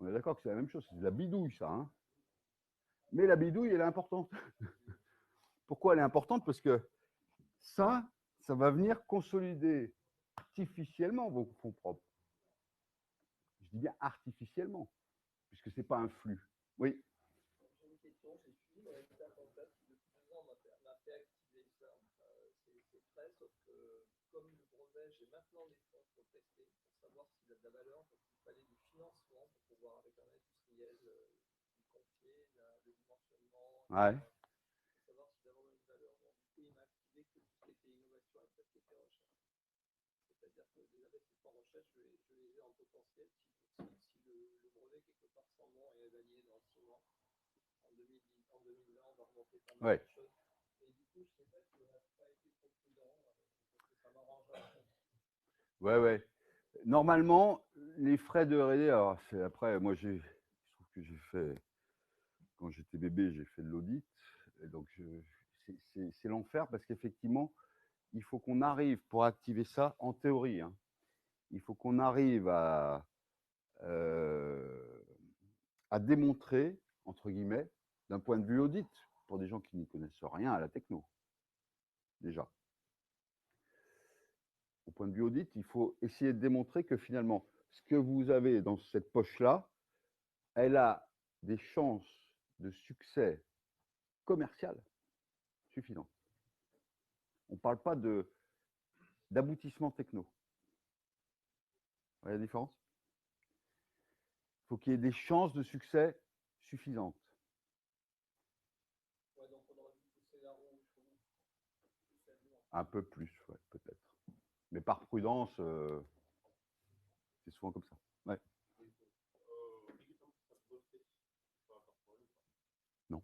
on est d'accord que c'est la même chose, c'est de la bidouille, ça. Hein. Mais la bidouille, elle est importante. Pourquoi elle est importante? Parce que ça va venir consolider artificiellement vos fonds propres. Je dis bien artificiellement, puisque ce n'est pas un flux. Oui. J'ai une question, j'ai suivi le résultat comptable qui depuis 2 ans m'a fait activer ça. C'est très, sauf que comme le brevet, j'ai maintenant les fonds pour tester, pour savoir s'il a de la valeur, parce qu'il fallait du financement pour pouvoir, avec un industriel, lui confier le dimensionnement, Ouais. pour savoir s'il a vraiment une valeur. Donc, du coup, il m'a activé que tout ce qui était innovation et tout ce qui était recherche. C'est-à-dire que les investissements en recherche, je les ai en potentiel si le brevet quelque part sans nom est évalué dans 6 mois. En 2020, on va remonter pas mal de choses. Et du coup, je ne sais pas si on n'a pas été trop prudent, parce que ça m'arrangerait. Ouais. Normalement, les frais de R&D, alors c'est après, moi je trouve que j'ai fait, quand j'étais bébé, j'ai fait de l'audit. Donc c'est l'enfer parce qu'effectivement, il faut qu'on arrive pour activer ça en théorie. Hein, il faut qu'on arrive à démontrer, entre guillemets, d'un point de vue audit, pour des gens qui n'y connaissent rien à la techno, déjà. Au point de vue audit, il faut essayer de démontrer que finalement, ce que vous avez dans cette poche-là, elle a des chances de succès commercial suffisantes. On ne parle pas d'aboutissement techno. Vous voyez la différence? Il faut qu'il y ait des chances de succès suffisantes. Ouais, donc on aurait dû pousser la roue, Un peu plus, ouais, peut-être. Mais par prudence, c'est souvent comme ça. Ouais. Non.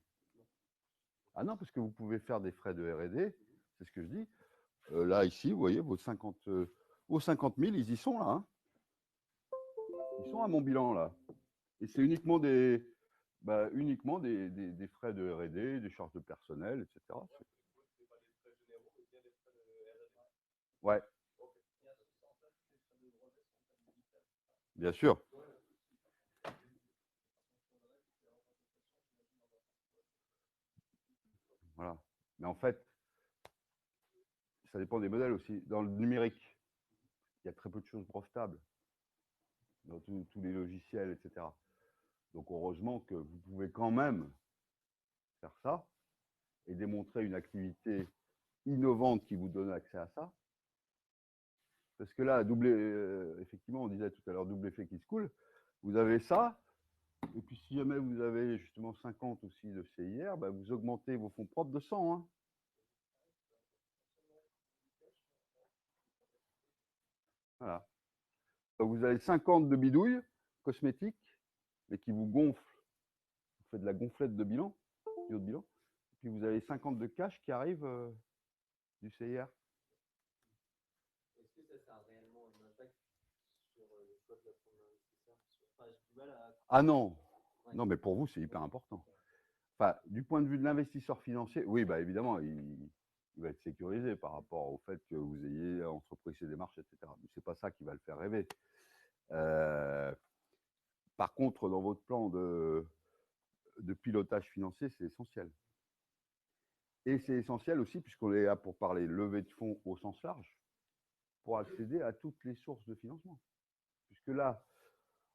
Ah non, parce que vous pouvez faire des frais de R&D, c'est ce que je dis. Là, ici, vous voyez, vos 50 000, ils y sont là. Hein. Ils sont à mon bilan, là. Et c'est uniquement des frais de R&D, des charges de personnel, etc. Ouais. Bien sûr. Voilà. Mais en fait, ça dépend des modèles aussi. Dans le numérique, il y a très peu de choses brevetables dans tous les logiciels, etc. Donc heureusement que vous pouvez quand même faire ça et démontrer une activité innovante qui vous donne accès à ça. Parce que là, effectivement, on disait tout à l'heure, double effet qui se coule. Vous avez ça, et puis si jamais vous avez justement 50 aussi de CIR, bah, vous augmentez vos fonds propres de 100. Hein. Voilà. Donc vous avez 50 de bidouilles cosmétiques, mais qui vous gonflent. Vous faites de la gonflette de bilan, du haut de bilan. Et puis vous avez 50 de cash qui arrivent du CIR. Est-ce que ça a réellement un impact sur le choix de la forme d'investisseur? Enfin, j'ai du mal à... Ah non, non, mais pour vous, c'est hyper important. Enfin, du point de vue de l'investisseur financier, oui, bah, évidemment, il va être sécurisé par rapport au fait que vous ayez entrepris ces démarches, etc. Mais ce n'est pas ça qui va le faire rêver. Par contre, dans votre plan de pilotage financier, c'est essentiel. Et c'est essentiel aussi, puisqu'on est là pour parler levée de fonds au sens large, pour accéder à toutes les sources de financement. Puisque là,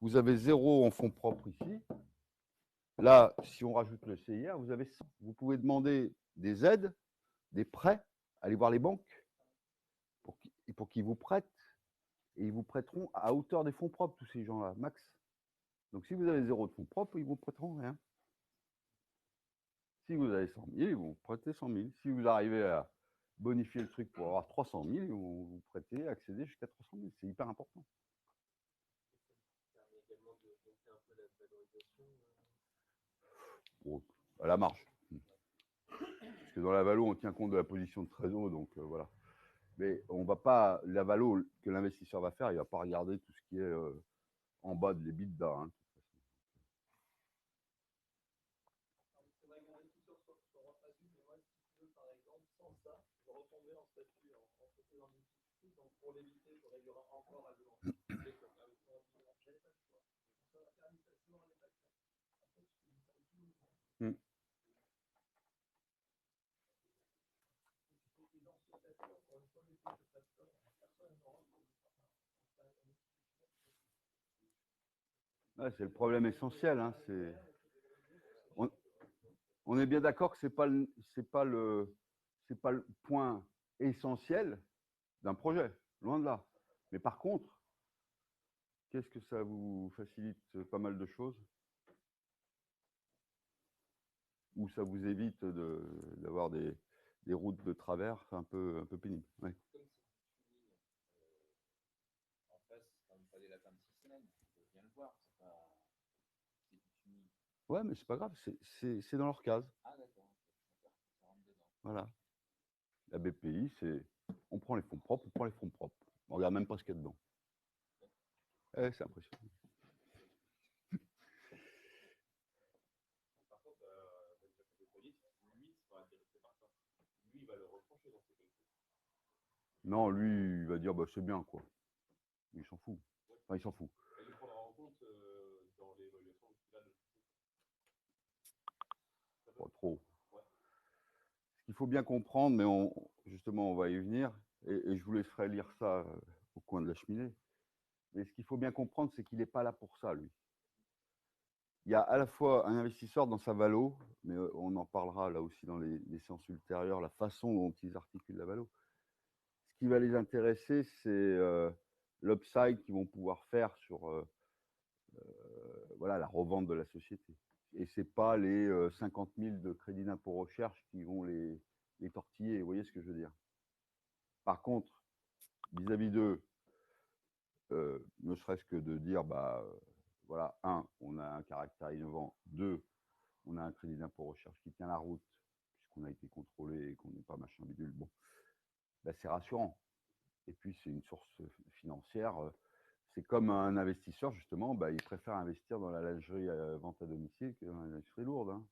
vous avez 0 en fonds propres ici. Là, si on rajoute le CIR, vous avez 100. Vous pouvez demander des aides, des prêts, aller voir les banques pour qu'ils vous prêtent. Et ils vous prêteront à hauteur des fonds propres, tous ces gens-là, max. Donc, si vous avez 0 de fonds propres, ils ne vous prêteront rien. Si vous avez 100 000, ils vont vous prêter 100 000. Si vous arrivez à bonifier le truc pour avoir 300 000, ils vont vous prêter, accéder jusqu'à 300 000. C'est hyper important. Ça permet également de monter un peu la valorisation. Bon, à la marge. Parce que dans la valo, on tient compte de la position de trésor, donc voilà. Mais on va pas, la valo que l'investisseur va faire, il ne va pas regarder tout ce qui est en bas de l'EBITDA. Hein. C'est vrai que l'investisseur sera facile, mais moi, si tu veux, par exemple, sans ça, je retombais en statut en côté dans une difficulté. Donc, pour l'éviter, je réglerai encore à de l'anticiper comme investisseur en bilan. J'avais pas le choix. Ça m'a permis facilement à l'époque. En fait, je suis tout. Et dans ce statut, encore une fois, les fiches de facteur, personne n'aura. Ouais, c'est le problème essentiel. Hein, on est bien d'accord que ce n'est pas le point essentiel d'un projet, loin de là. Mais par contre, qu'est-ce que ça vous facilite pas mal de choses? Ou ça vous évite d'avoir des routes de travers un peu pénibles. Ouais. Comme si en face, quand pas des lapins de 6 semaines, on peut bien le voir. C'est du tuning. Ouais, mais c'est pas grave, c'est dans leur case. Ah d'accord, ça rentre dedans. Voilà. La BPI, c'est on prend les fonds propres, on prend les fonds propres. On regarde même pas ce qu'il y a dedans. Eh, c'est impressionnant. Par contre, lui, sera intéressé par ça. Lui, il va le reprocher dans ses calculs. Non, lui, il va dire bah, c'est bien, quoi. Il s'en fout. Enfin, il s'en fout. Il le prendra en compte dans l'évaluation finale. Pas trop. Ouais. Ce qu'il faut bien comprendre, mais justement, on va y venir, et je vous laisserai lire ça au coin de la cheminée. Mais ce qu'il faut bien comprendre, c'est qu'il n'est pas là pour ça, lui. Il y a à la fois un investisseur dans sa valo, mais on en parlera là aussi dans les séances ultérieures, la façon dont ils articulent la valo. Ce qui va les intéresser, c'est l'upside qu'ils vont pouvoir faire sur voilà, la revente de la société. Et ce n'est pas les 50 000 de crédit d'impôt recherche qui vont les tortiller. Vous voyez ce que je veux dire? Par contre, vis-à-vis d'eux, ne serait-ce que de dire, bah, voilà, 1, on a un caractère innovant, 2, on a un crédit d'impôt recherche qui tient la route, puisqu'on a été contrôlé et qu'on n'est pas machin bidule, bon, bah, c'est rassurant. Et puis, c'est une source financière. C'est comme un investisseur, justement, bah, il préfère investir dans la lingerie vente à domicile que dans l'industrie lourde. Hein.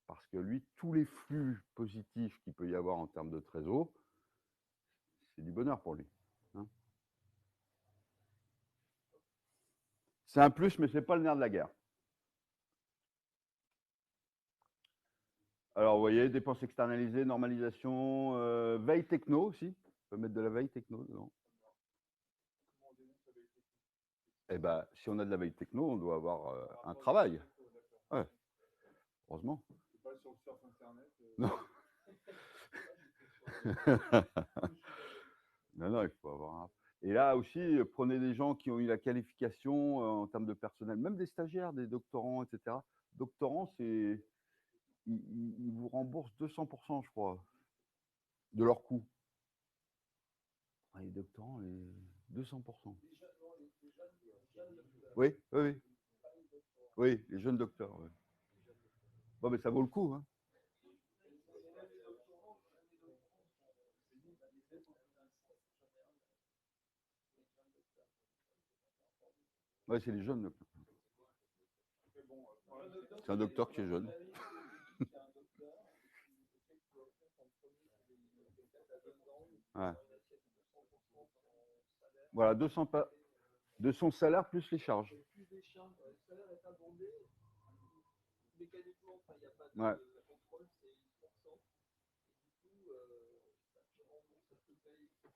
Parce que lui, tous les flux positifs qu'il peut y avoir en termes de trésor, c'est du bonheur pour lui. Hein. C'est un plus, mais ce n'est pas le nerf de la guerre. Alors, vous voyez, dépenses externalisées, normalisation, veille techno aussi. On peut mettre de la veille techno dedans. Eh bien, si on a de la veille techno, on doit avoir un travail. Ouais. Heureusement. C'est pas sur on surfe Internet. Non. Non, il faut avoir un. Et là aussi, prenez des gens qui ont eu la qualification en termes de personnel, même des stagiaires, des doctorants, etc. Doctorants, ils vous remboursent 200%, je crois, de leur coût. Ah, les doctorants, 200%. Oui, oui, oui. Oui, les jeunes docteurs. Oui. Bon, mais ça vaut le coup. Hein. Oui, c'est les jeunes docteurs. C'est un docteur qui est jeune. Ouais. Voilà, 200 de son salaire plus les charges. Le salaire est abondé, mécaniquement, il n'y a pas de Ouais. contrôle, c'est 100%. Et du coup, ça te rembourse, ça te paye, etc.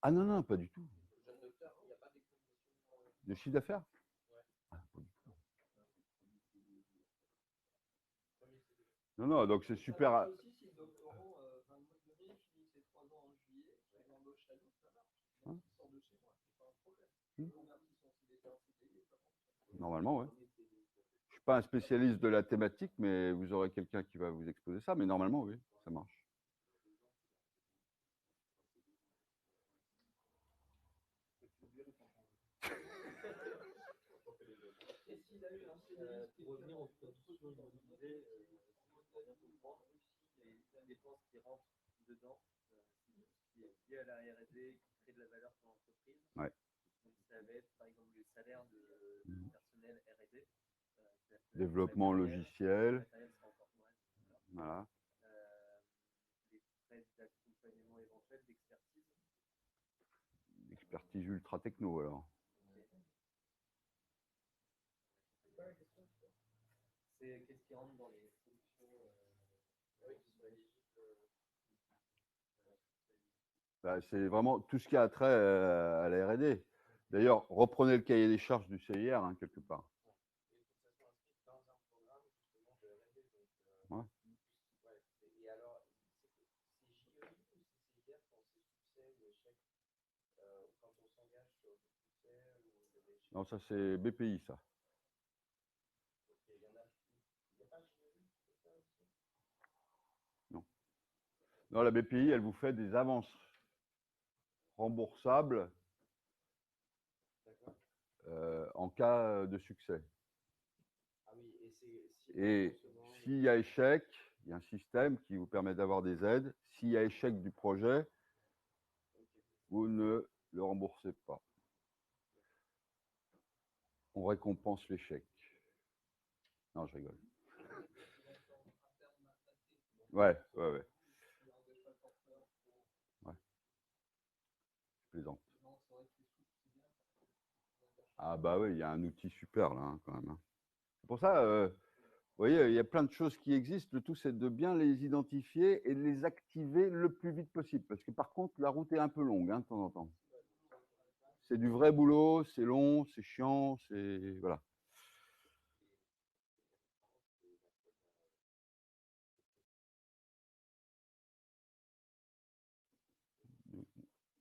Ah non, non, pas du tout. De chiffre d'affaires? Ah, pas du tout. Non, non, donc c'est super. Aussi, si le doctorant va me donner, finit ses 3 ans en juillet, je l'embauche à l'autre, ça marche. Il sort de chez moi, c'est pas un problème. Les convertis sont s'il était en CDI, ça marche. Normalement, oui. Je ne suis pas un spécialiste de la thématique, mais vous aurez quelqu'un qui va vous exposer ça. Mais normalement, oui, ça marche. Et s'il a eu un CDI, pour revenir au production dont vous disiez, pour bien comprendre, les dépenses qui rentrent dedans, qui est lié à la R&D, qui crée de la valeur pour l'entreprise. Ouais. Donc ça va être par exemple le salaire de personnel R&D. Développement logiciel. Matériel, c'est encore moins. Voilà. Les frais d'accompagnement éventuel, d'expertise. Expertise ultra techno alors. C'est pas la question. C'est qu'est-ce qui rentre dans les solutions qui sont éligibles. Bah, c'est vraiment tout ce qui a trait à la R&D. D'ailleurs, reprenez le cahier des charges du CIR, hein, quelque part. Ouais. Et alors, c'est JEI ou c'est CIR quand c'est succès ou échec, quand on s'engage sur le succès ou des échecs? Non, ça c'est BPI, ça. Il y en a pas JEI, c'est ça aussi? Non. Non, la BPI, elle vous fait des avances remboursables en cas de succès. Ah oui, et s'il y a échec, il y a un système qui vous permet d'avoir des aides. S'il y a échec du projet, vous ne le remboursez pas. On récompense l'échec. Non, je rigole. Ouais. Ouais. Je plaisante. Ah bah oui, il y a un outil super là, hein, quand même. Hein. C'est pour ça, vous voyez, il y a plein de choses qui existent. Le tout, c'est de bien les identifier et de les activer le plus vite possible. Parce que par contre, la route est un peu longue, hein, de temps en temps. C'est du vrai boulot, c'est long, c'est chiant, c'est... Voilà.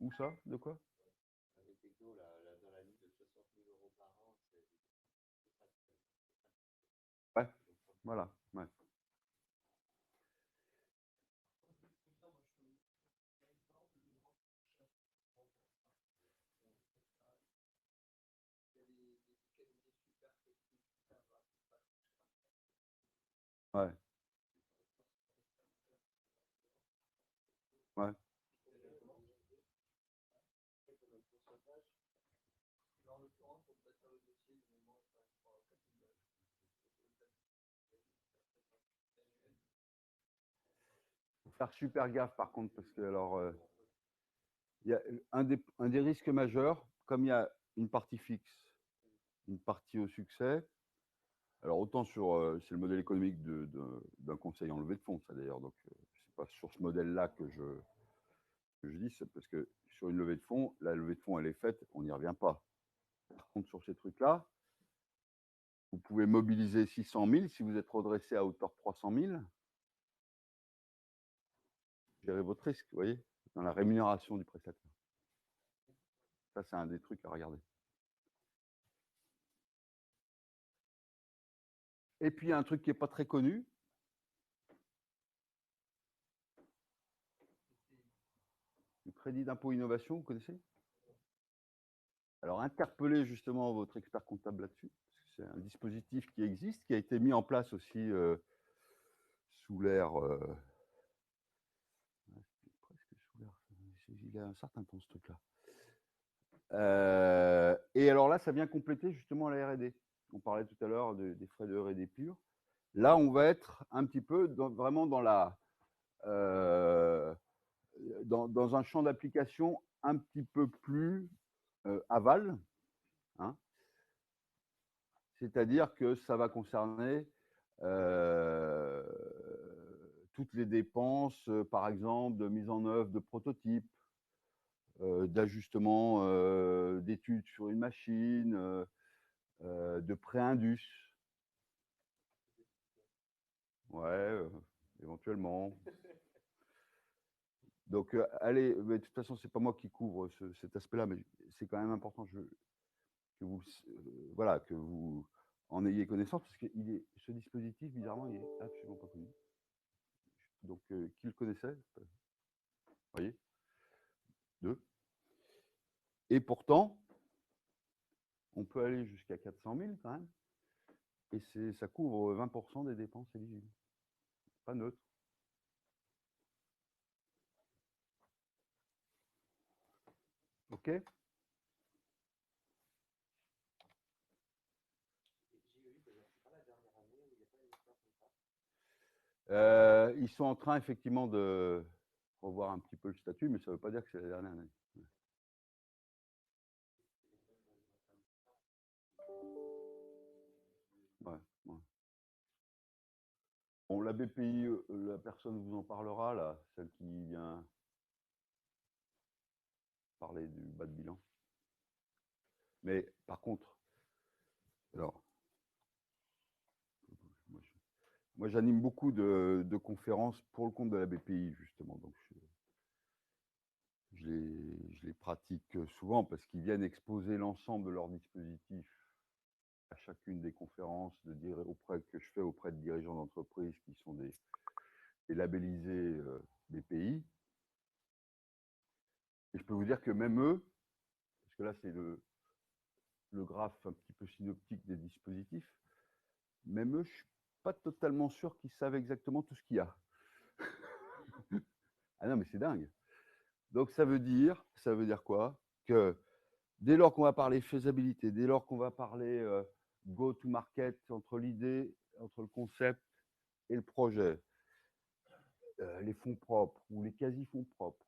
Où ça? De quoi? Les technos, là, dans la liste de 60 000 € par an, c'est... Ouais, voilà. Ouais. Ouais. Ouais. Faut faire super gaffe par contre, parce que alors, il y a un des risques majeurs, comme il y a une partie fixe, une partie au succès. Alors autant sur, c'est le modèle économique d'un conseil en levée de fonds, ça d'ailleurs, donc c'est pas sur ce modèle-là que je dis, c'est parce que sur une levée de fonds, la levée de fonds elle est faite, on n'y revient pas. Par contre, sur ces trucs-là, vous pouvez mobiliser 600 000 si vous êtes redressé à hauteur de 300 000. Gérez votre risque, vous voyez, dans la rémunération du prestataire. Ça, c'est un des trucs à regarder. Et puis, il y a un truc qui n'est pas très connu. Le crédit d'impôt innovation, vous connaissez? Alors, interpellez justement votre expert comptable là-dessus. C'est un dispositif qui existe, qui a été mis en place aussi sous l'ère. Presque sous l'ère. Il a un certain temps, ce truc-là. Et alors là, ça vient compléter justement la R&D. On parlait tout à l'heure des frais de R&D purs. Là, on va être un petit peu vraiment dans la dans un champ d'application un petit peu plus aval, hein. C'est-à-dire que ça va concerner toutes les dépenses, par exemple, de mise en œuvre de prototypes, d'ajustement d'études sur une machine, de pré-indus. Ouais, éventuellement. Donc, allez, mais de toute façon, c'est pas moi qui couvre cet aspect-là, mais c'est quand même important que vous, voilà, que vous en ayez connaissance, parce que ce dispositif, bizarrement, il est absolument pas connu. Donc, qui le connaissait? Vous voyez? 2. Et pourtant, on peut aller jusqu'à 400 000 quand même, et ça couvre 20% des dépenses éligibles. Pas neutre. OK? Ils sont en train effectivement de revoir un petit peu le statut, mais ça ne veut pas dire que c'est la dernière année. Ouais, ouais. Bon, la BPI, la personne vous en parlera, là, celle qui vient parler du bas de bilan. Mais par contre, alors, moi j'anime beaucoup de conférences pour le compte de la BPI, justement. Donc, je les pratique souvent parce qu'ils viennent exposer l'ensemble de leurs dispositifs à chacune des conférences que je fais auprès de dirigeants d'entreprises qui sont des labellisés BPI. Et je peux vous dire que même eux, parce que là c'est le graphe un petit peu synoptique des dispositifs, même eux, je ne suis pas totalement sûr qu'ils savent exactement tout ce qu'il y a. Ah non, mais c'est dingue. Donc ça veut dire quoi? Que dès lors qu'on va parler faisabilité, dès lors qu'on va parler go-to-market, entre l'idée, entre le concept et le projet, les fonds propres ou les quasi-fonds propres,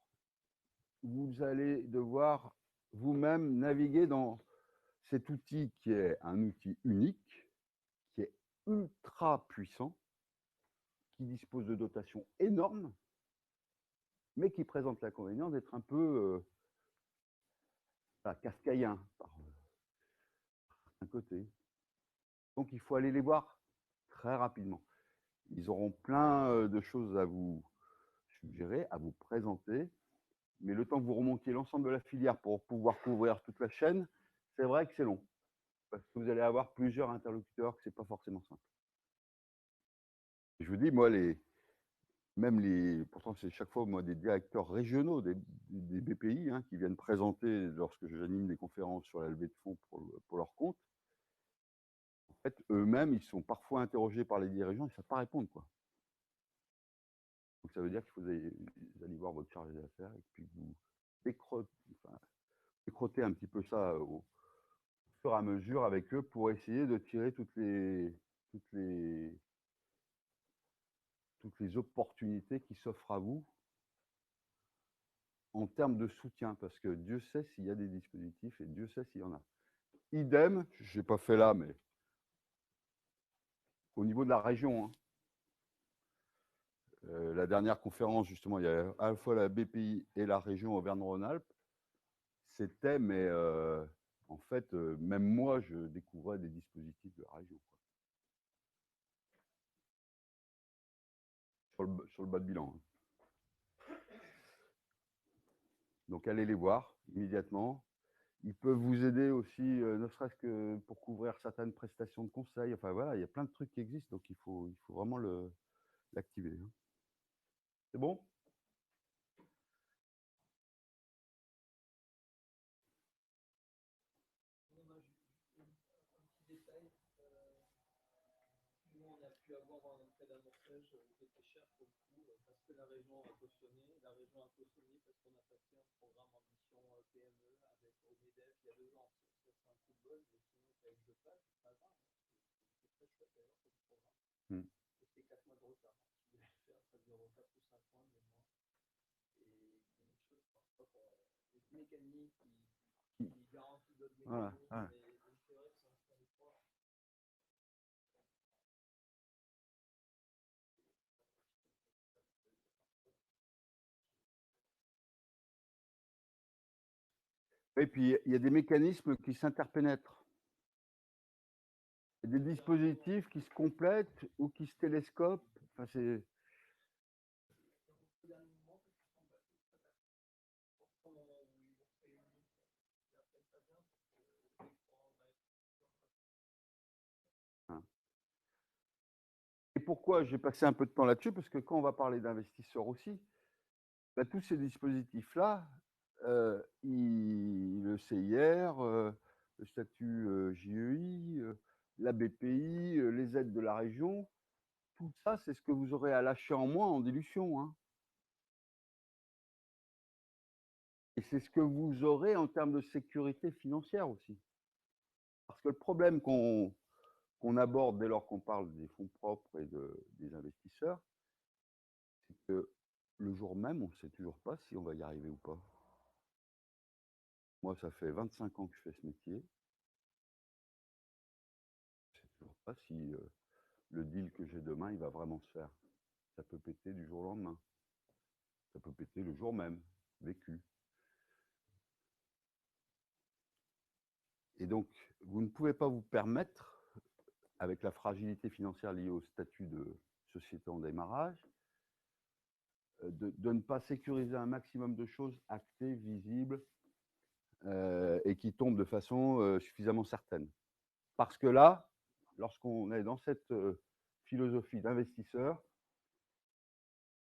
vous allez devoir vous-même naviguer dans cet outil qui est un outil unique, qui est ultra puissant, qui dispose de dotations énormes, mais qui présente l'inconvénient d'être un peu kafkaïen par un côté. Donc il faut aller les voir très rapidement. Ils auront plein de choses à vous suggérer, à vous présenter, mais le temps que vous remontiez l'ensemble de la filière pour pouvoir couvrir toute la chaîne, c'est vrai que c'est long, parce que vous allez avoir plusieurs interlocuteurs, que ce n'est pas forcément simple. Et je vous dis, moi, pourtant c'est chaque fois moi des directeurs régionaux des BPI hein, qui viennent présenter lorsque j'anime des conférences sur la levée de fonds pour leur compte. En fait, eux-mêmes, ils sont parfois interrogés par les dirigeants et ils ne savent pas répondre, quoi. Donc ça veut dire qu'il faut aller voir votre chargé d'affaires et puis vous décroter un petit peu ça au fur et à mesure avec eux pour essayer de tirer toutes les opportunités qui s'offrent à vous en termes de soutien, parce que Dieu sait s'il y a des dispositifs et Dieu sait s'il y en a. Idem, je n'ai pas fait là, mais au niveau de la région, hein. La dernière conférence, justement, il y a à la fois la BPI et la région Auvergne-Rhône-Alpes. C'était, mais En fait, même moi, je découvrais des dispositifs de la région, quoi. Sur le bas de bilan. Donc, allez les voir immédiatement. Ils peuvent vous aider aussi, ne serait-ce que pour couvrir certaines prestations de conseil. Enfin, voilà, il y a plein de trucs qui existent, donc il faut vraiment l'activer. C'est bon? On a pu avoir un prêt d'amorçage qui était cher pour le coup, parce que la région a cautionné. La région a cautionné parce qu'on a passé un programme en mission PME avec OMEDEF il y a 2 ans. Ça, c'est un coup de bol, mais sinon, avec de pas, c'est pas grave. C'est très chouette d'ailleurs comme programme. Et c'est 4 mois de retard. Si vous voulez faire, ça dure 4 ou 5 mois, mais moins. Et il y a une chose, parfois, pour les mécaniques qui garantissent d'autres mécanismes, Voilà. mais c'est vrai que c'est un peu fort. Et puis, il y a des mécanismes qui s'interpénètrent. Il y a des dispositifs qui se complètent ou qui se télescopent. Enfin, c'est... Et pourquoi j'ai passé un peu de temps là-dessus? Parce que quand on va parler d'investisseurs aussi, bah, tous ces dispositifs-là, le CIR, le statut JEI, la BPI, les aides de la région, tout ça, c'est ce que vous aurez à lâcher en moins en dilution, hein. Et c'est ce que vous aurez en termes de sécurité financière aussi. Parce que le problème qu'on aborde dès lors qu'on parle des fonds propres et des investisseurs, c'est que le jour même, on ne sait toujours pas si on va y arriver ou pas. Moi, ça fait 25 ans que je fais ce métier. Je ne sais toujours pas si le deal que j'ai demain, il va vraiment se faire. Ça peut péter du jour au lendemain. Ça peut péter le jour même, vécu. Et donc, vous ne pouvez pas vous permettre, avec la fragilité financière liée au statut de société en démarrage, de ne pas sécuriser un maximum de choses actées, visibles, et qui tombent de façon suffisamment certaine. Parce que là, lorsqu'on est dans cette philosophie d'investisseur,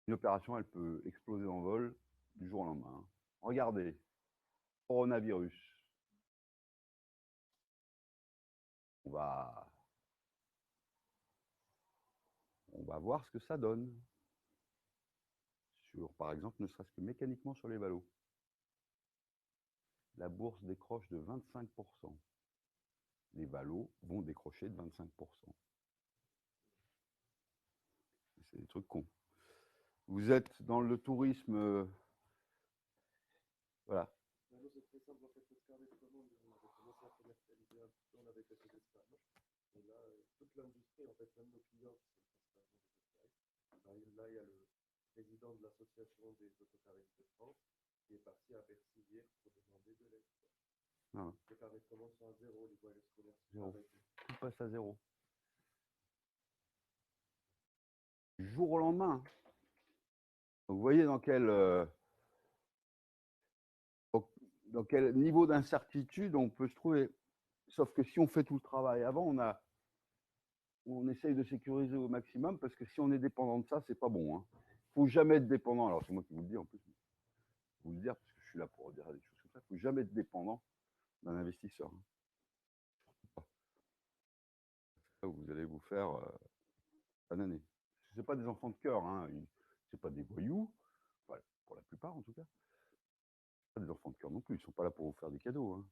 une opération, elle peut exploser en vol du jour au lendemain. Regardez, coronavirus. On va voir ce que ça donne. Sur, par exemple, ne serait-ce que mécaniquement sur les valos. La bourse décroche de 25%. Les valos vont décrocher de 25%. C'est des trucs cons. Vous êtes dans le tourisme, voilà. C'est très simple, en fait, notre carnet de commandes, on avait commencé à commercialiser un petit peu, on avait fait des Espagnes. Et là, toute l'industrie, en fait, même nos clients qui sont principalement des Espagnes, là, il y a le président de l'association des autocaristes de France qui est parti à Bercy hier pour demander de l'aide. Ah. Les carnets de commandes sont à zéro, les voyages scolaires sont Zéro. arrêtés. Tout passe à zéro. Du jour au lendemain. Donc, vous voyez dans quel niveau d'incertitude on peut se trouver. Sauf que si on fait tout le travail avant, on essaye de sécuriser au maximum, parce que si on est dépendant de ça, c'est pas bon. Il ne faut jamais être dépendant. Alors, c'est moi qui vous le dis en plus. Vous le dire, parce que je suis là pour dire des choses comme ça. Il ne faut jamais être dépendant d'un investisseur. Vous allez vous faire bananer. Ce n'est pas des enfants de cœur, hein. Ce n'est pas des voyous, enfin, pour la plupart en tout cas. Pas des enfants de cœur non plus, ils ne sont pas là pour vous faire des cadeaux. Hein.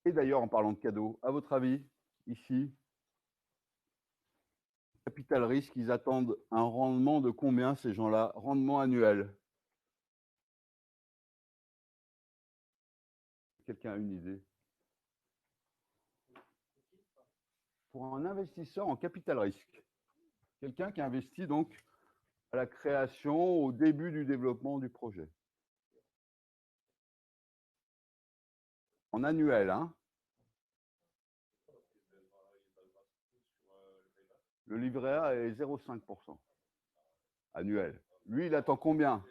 Et d'ailleurs, en parlant de cadeaux, à votre avis, ici, capital risque, ils attendent un rendement de combien ces gens-là? Rendement annuel? Quelqu'un a une idée? Pour un investisseur en capital risque, quelqu'un qui investit donc à la création, au début du développement du projet. En annuel, hein. Le livret A est 0,5% annuel. Lui, il attend combien?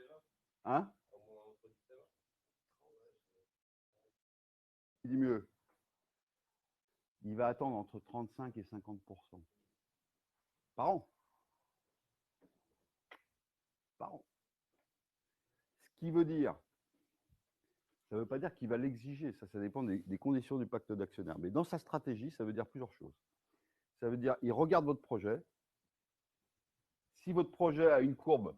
Hein? Il dit mieux. Il va attendre entre 35 et 50% par an. Par an. Ce qui veut dire, ça ne veut pas dire qu'il va l'exiger, ça dépend des conditions du pacte d'actionnaire. Mais dans sa stratégie, ça veut dire plusieurs choses. Ça veut dire, il regarde votre projet. Si votre projet a une courbe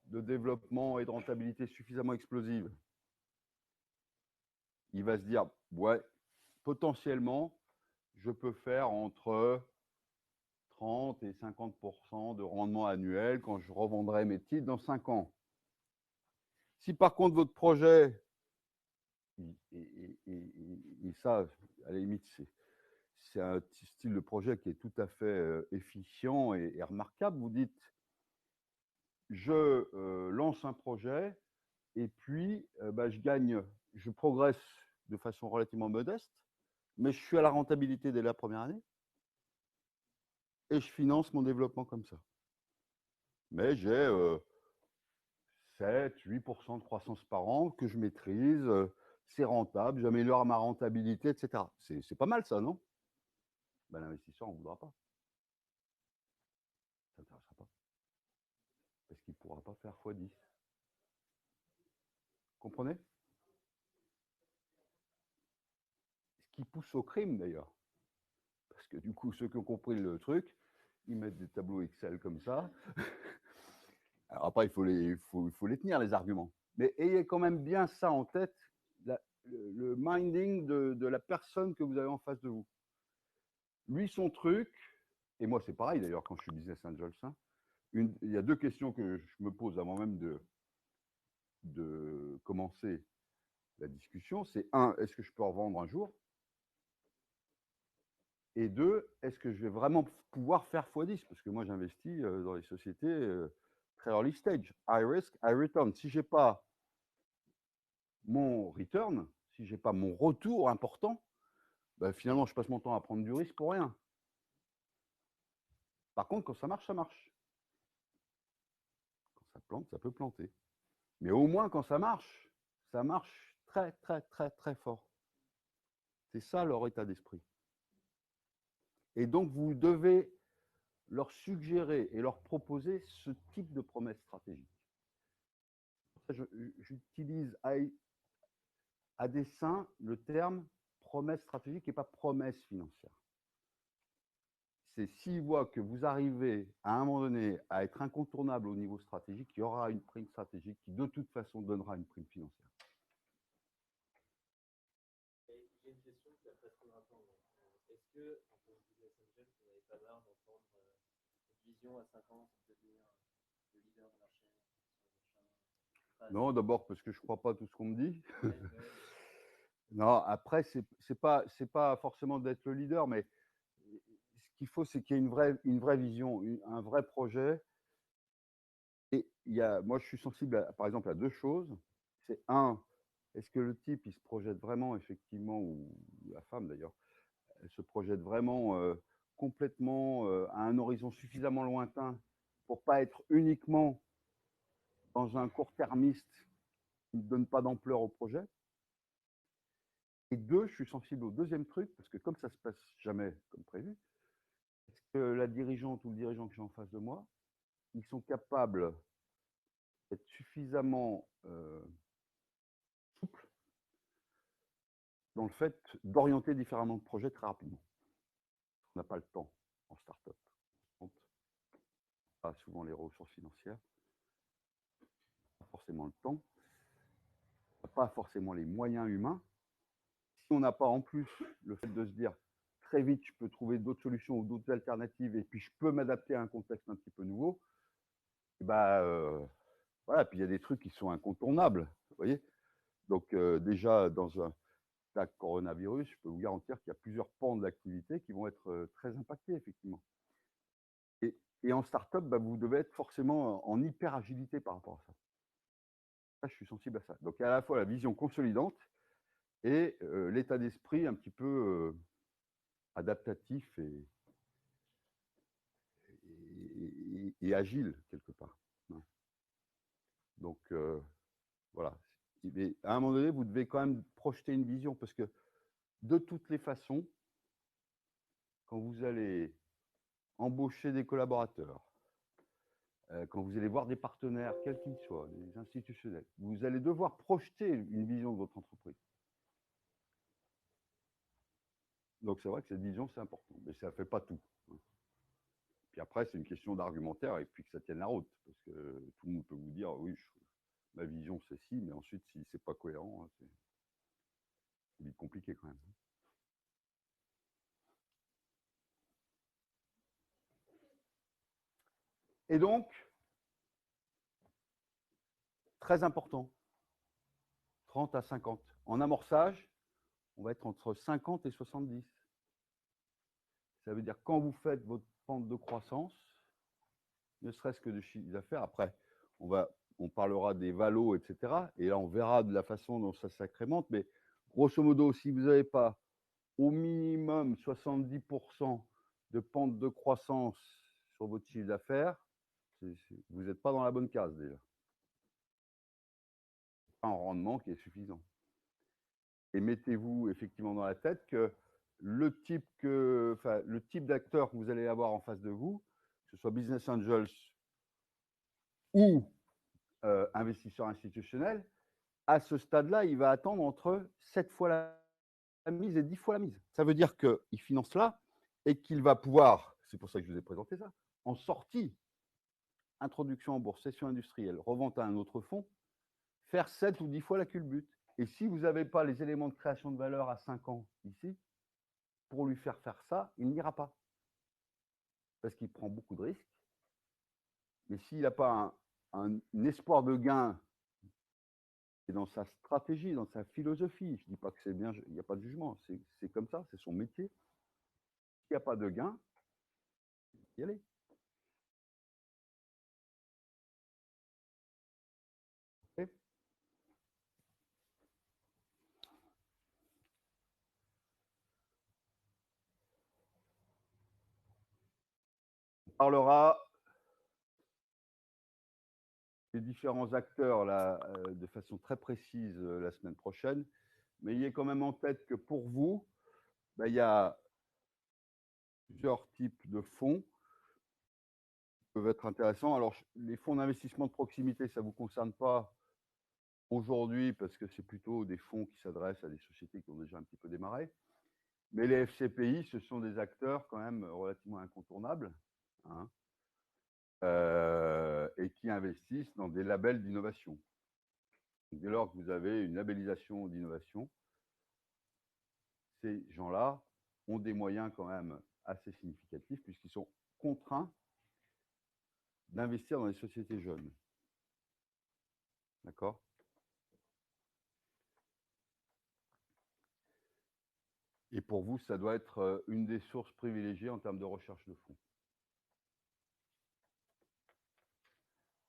de développement et de rentabilité suffisamment explosive, il va se dire, ouais, potentiellement, je peux faire entre 30 et 50% de rendement annuel quand je revendrai mes titres dans 5 ans. Si par contre votre projet, et ça, à la limite, c'est un style de projet qui est tout à fait efficient et remarquable, vous dites, je lance un projet et puis je progresse de façon relativement modeste, mais je suis à la rentabilité dès la première année et je finance mon développement comme ça. Mais j'ai 7-8% de croissance par an que je maîtrise, c'est rentable, j'améliore ma rentabilité, etc. C'est pas mal ça, non? Ben, l'investisseur ne voudra pas. Ça n'intéressera pas. Parce qu'il ne pourra pas faire x10. Comprenez? Ce qui pousse au crime d'ailleurs. Parce que du coup, ceux qui ont compris le truc, ils mettent des tableaux Excel comme ça. Alors après, il faut les tenir, les arguments. Mais ayez quand même bien ça en tête, le minding de la personne que vous avez en face de vous. Lui, son truc, et moi c'est pareil d'ailleurs quand je suis business angel, il y a deux questions que je me pose avant même de commencer la discussion. C'est un, est-ce que je peux en vendre un jour? Et deux, est-ce que je vais vraiment pouvoir faire x10? Parce que moi, j'investis dans les sociétés très early stage, high risk, high return. Si je n'ai pas mon return, si je n'ai pas mon retour important, ben finalement, je passe mon temps à prendre du risque pour rien. Par contre, quand ça marche, ça marche. Quand ça plante, ça peut planter. Mais au moins, quand ça marche très, très, très, très fort. C'est ça leur état d'esprit. Et donc, vous devez leur suggérer et leur proposer ce type de promesse stratégique. J'utilise à dessein le terme promesse stratégique et pas promesse financière. C'est s'ils voient que vous arrivez à un moment donné à être incontournable au niveau stratégique, il y aura une prime stratégique qui de toute façon donnera une prime financière. J'ai une question qui a presque un rapport. Est-ce que, en tant que business angel, vous n'avez pas marre d'entendre une vision à 5 ans pour devenir le leader de marché? Non, d'abord parce que je ne crois pas tout ce qu'on me dit. Non, après, c'est pas forcément d'être le leader, mais ce qu'il faut, c'est qu'il y ait une vraie vision, un vrai projet. Et moi, je suis sensible, par exemple, à deux choses. C'est un, est-ce que le type, il se projette vraiment, effectivement, ou la femme d'ailleurs, elle se projette vraiment complètement à un horizon suffisamment lointain pour pas être uniquement dans un court-termiste qui ne donne pas d'ampleur au projet. Et deux, je suis sensible au deuxième truc, parce que comme ça se passe jamais comme prévu, est-ce que la dirigeante ou le dirigeant que j'ai en face de moi, ils sont capables d'être suffisamment souples dans le fait d'orienter différemment de projets très rapidement. On n'a pas le temps en start-up. On n'a pas souvent les ressources financières, pas forcément le temps, on n'a pas forcément les moyens humains. Si on n'a pas en plus le fait de se dire très vite, je peux trouver d'autres solutions ou d'autres alternatives et puis je peux m'adapter à un contexte un petit peu nouveau, et voilà, puis il y a des trucs qui sont incontournables, vous voyez. Donc déjà, dans un cas coronavirus, je peux vous garantir qu'il y a plusieurs pans de l'activité qui vont être très impactés, effectivement. Et en start-up, vous devez être forcément en hyper agilité par rapport à ça. Ça, je suis sensible à ça. Donc, il y a à la fois la vision consolidante et l'état d'esprit un petit peu adaptatif et agile, quelque part. Donc, voilà. Mais à un moment donné, vous devez quand même projeter une vision, parce que de toutes les façons, quand vous allez embaucher des collaborateurs, quand vous allez voir des partenaires, quels qu'ils soient, des institutionnels, vous allez devoir projeter une vision de votre entreprise. Donc, c'est vrai que cette vision, c'est important, mais ça ne fait pas tout. Puis après, c'est une question d'argumentaire et puis que ça tienne la route, parce que tout le monde peut vous dire, oui, ma vision, c'est ci, mais ensuite, si ce n'est pas cohérent, c'est vite compliqué quand même. Et donc, très important, 30 à 50. En amorçage, on va être entre 50 et 70. Ça veut dire quand vous faites votre pente de croissance, ne serait-ce que de chiffre d'affaires, après, on parlera des valos, etc. Et là, on verra de la façon dont ça s'accrémente. Mais grosso modo, si vous n'avez pas au minimum 70% de pente de croissance sur votre chiffre d'affaires, vous n'êtes pas dans la bonne case déjà. Pas un rendement qui est suffisant. Et mettez-vous effectivement dans la tête que le type d'acteur que vous allez avoir en face de vous, que ce soit business angels ou investisseur institutionnel, à ce stade-là, il va attendre entre 7 fois la mise et 10 fois la mise. Ça veut dire qu'il finance là et qu'il va pouvoir, c'est pour ça que je vous ai présenté ça, en sortie, introduction en bourse, session industrielle, revente à un autre fonds, faire 7 ou 10 fois la culbute. Et si vous n'avez pas les éléments de création de valeur à 5 ans ici, pour lui faire ça, il n'ira pas. Parce qu'il prend beaucoup de risques. Mais s'il n'a pas un espoir de gain et dans sa stratégie, dans sa philosophie, je ne dis pas que c'est bien, il n'y a pas de jugement, c'est comme ça, c'est son métier. S'il n'y a pas de gain, y aller. Okay. On parlera des différents acteurs là, de façon très précise la semaine prochaine, mais ayez quand même en tête que pour vous, il y a plusieurs types de fonds qui peuvent être intéressants. Alors, les fonds d'investissement de proximité, ça ne vous concerne pas aujourd'hui parce que c'est plutôt des fonds qui s'adressent à des sociétés qui ont déjà un petit peu démarré. Mais les FCPI, ce sont des acteurs quand même relativement incontournables, hein, et qui investissent dans des labels d'innovation. Dès lors que vous avez une labellisation d'innovation, ces gens-là ont des moyens quand même assez significatifs puisqu'ils sont contraints d'investir dans les sociétés jeunes. D'accord ? Et pour vous, ça doit être une des sources privilégiées en termes de recherche de fonds.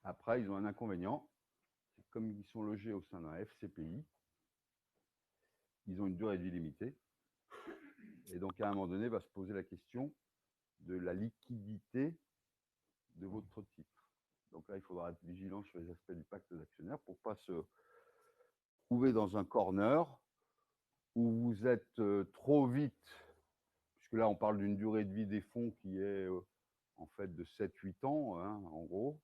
Après, ils ont un inconvénient, c'est comme ils sont logés au sein d'un FCPI, ils ont une durée de vie limitée. Et donc, à un moment donné, va se poser la question de la liquidité de votre titre. Donc là, il faudra être vigilant sur les aspects du pacte d'actionnaires pour ne pas se trouver dans un corner où vous êtes trop vite, puisque là, on parle d'une durée de vie des fonds qui est en fait de 7-8 ans, hein, en gros,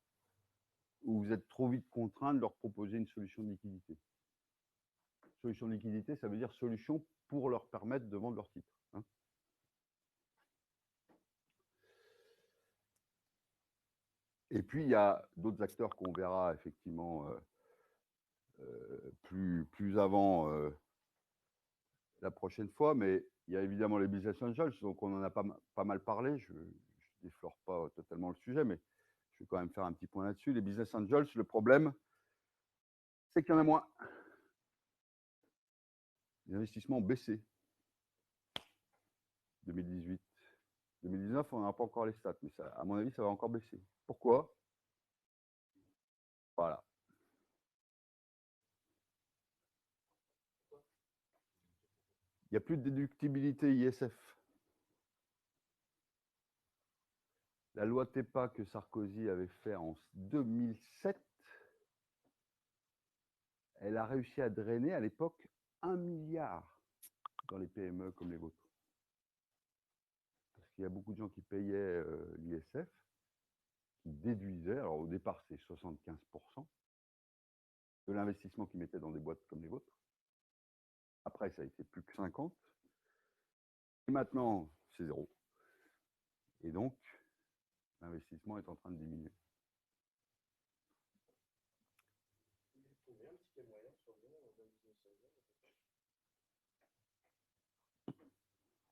où vous êtes trop vite contraint de leur proposer une solution de liquidité. Solution de liquidité, ça veut dire solution pour leur permettre de vendre leur titre. Hein. Et puis, il y a d'autres acteurs qu'on verra effectivement plus avant la prochaine fois, mais il y a évidemment les business angels, donc on en a pas mal parlé, je ne déflore pas totalement le sujet, mais je vais quand même faire un petit point là-dessus. Les business angels, le problème, c'est qu'il y en a moins. Les investissements ont baissé 2018. 2019, on n'a pas encore les stats, mais ça, à mon avis, ça va encore baisser. Pourquoi? Voilà. Il n'y a plus de déductibilité ISF. La loi TEPA que Sarkozy avait fait en 2007, elle a réussi à drainer à l'époque 1 milliard dans les PME comme les vôtres. Parce qu'il y a beaucoup de gens qui payaient l'ISF, qui déduisaient, alors au départ c'est 75% de l'investissement qu'ils mettaient dans des boîtes comme les vôtres. Après ça a été plus que 50%. Et maintenant c'est 0. Et donc l'investissement est en train de diminuer.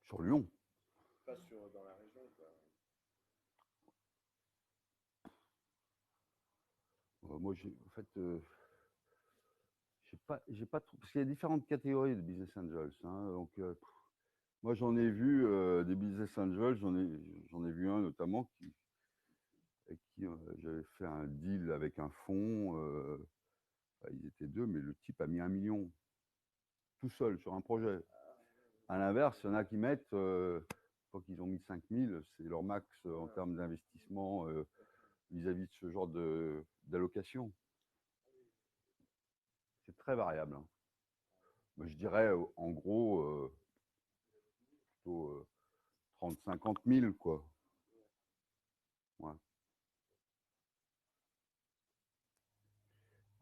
Sur Lyon. Pas dans la région, quoi. Moi, en fait, j'ai pas trop, parce qu'il y a différentes catégories de business angels. Hein, donc, moi, j'en ai vu des business angels. J'en ai vu un notamment avec qui j'avais fait un deal avec un fonds. Ils étaient 2, mais le type a mis 1 million tout seul sur un projet. À l'inverse, il y en a qui mettent, quand ils ont mis 5 000, c'est leur max en termes d'investissement vis-à-vis de ce genre d'allocation. C'est très variable. Hein. Mais je dirais, en gros, plutôt 30-50 000, quoi. Ouais.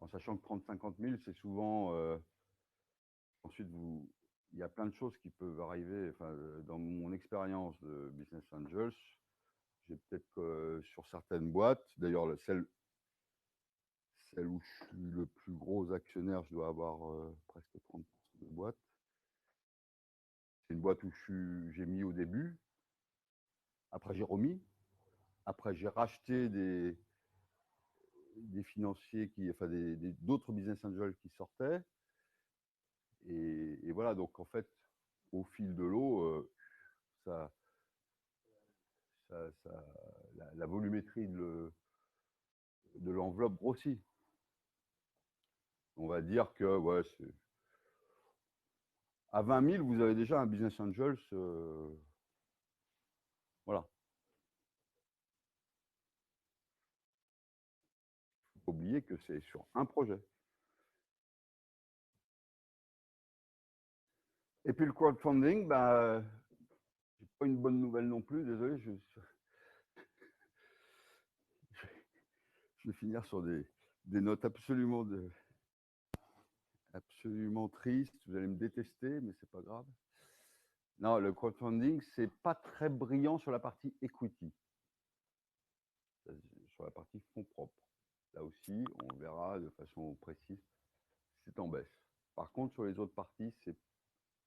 En sachant que 30-50 000, c'est souvent... ensuite, il y a plein de choses qui peuvent arriver. Enfin, dans mon expérience de Business Angels, j'ai peut-être sur certaines boîtes, d'ailleurs, celle où je suis le plus gros actionnaire, je dois avoir presque 30% de boîte. C'est une boîte où j'ai mis au début. Après, j'ai remis. Après, j'ai racheté des financiers, enfin d'autres business angels qui sortaient. Et voilà, donc en fait, au fil de l'eau, la volumétrie de l'enveloppe grossit. On va dire que ouais, à 20 000, vous avez déjà un business angels. Voilà. Il faut oublier que c'est sur un projet. Et puis le crowdfunding, bah, j'ai pas une bonne nouvelle non plus, désolé. Je vais finir sur des notes absolument tristes. Vous allez me détester, mais c'est pas grave. Non, le crowdfunding, c'est pas très brillant sur la partie equity, sur la partie fonds propres. Là aussi, on verra de façon précise, c'est en baisse. Par contre, sur les autres parties, c'est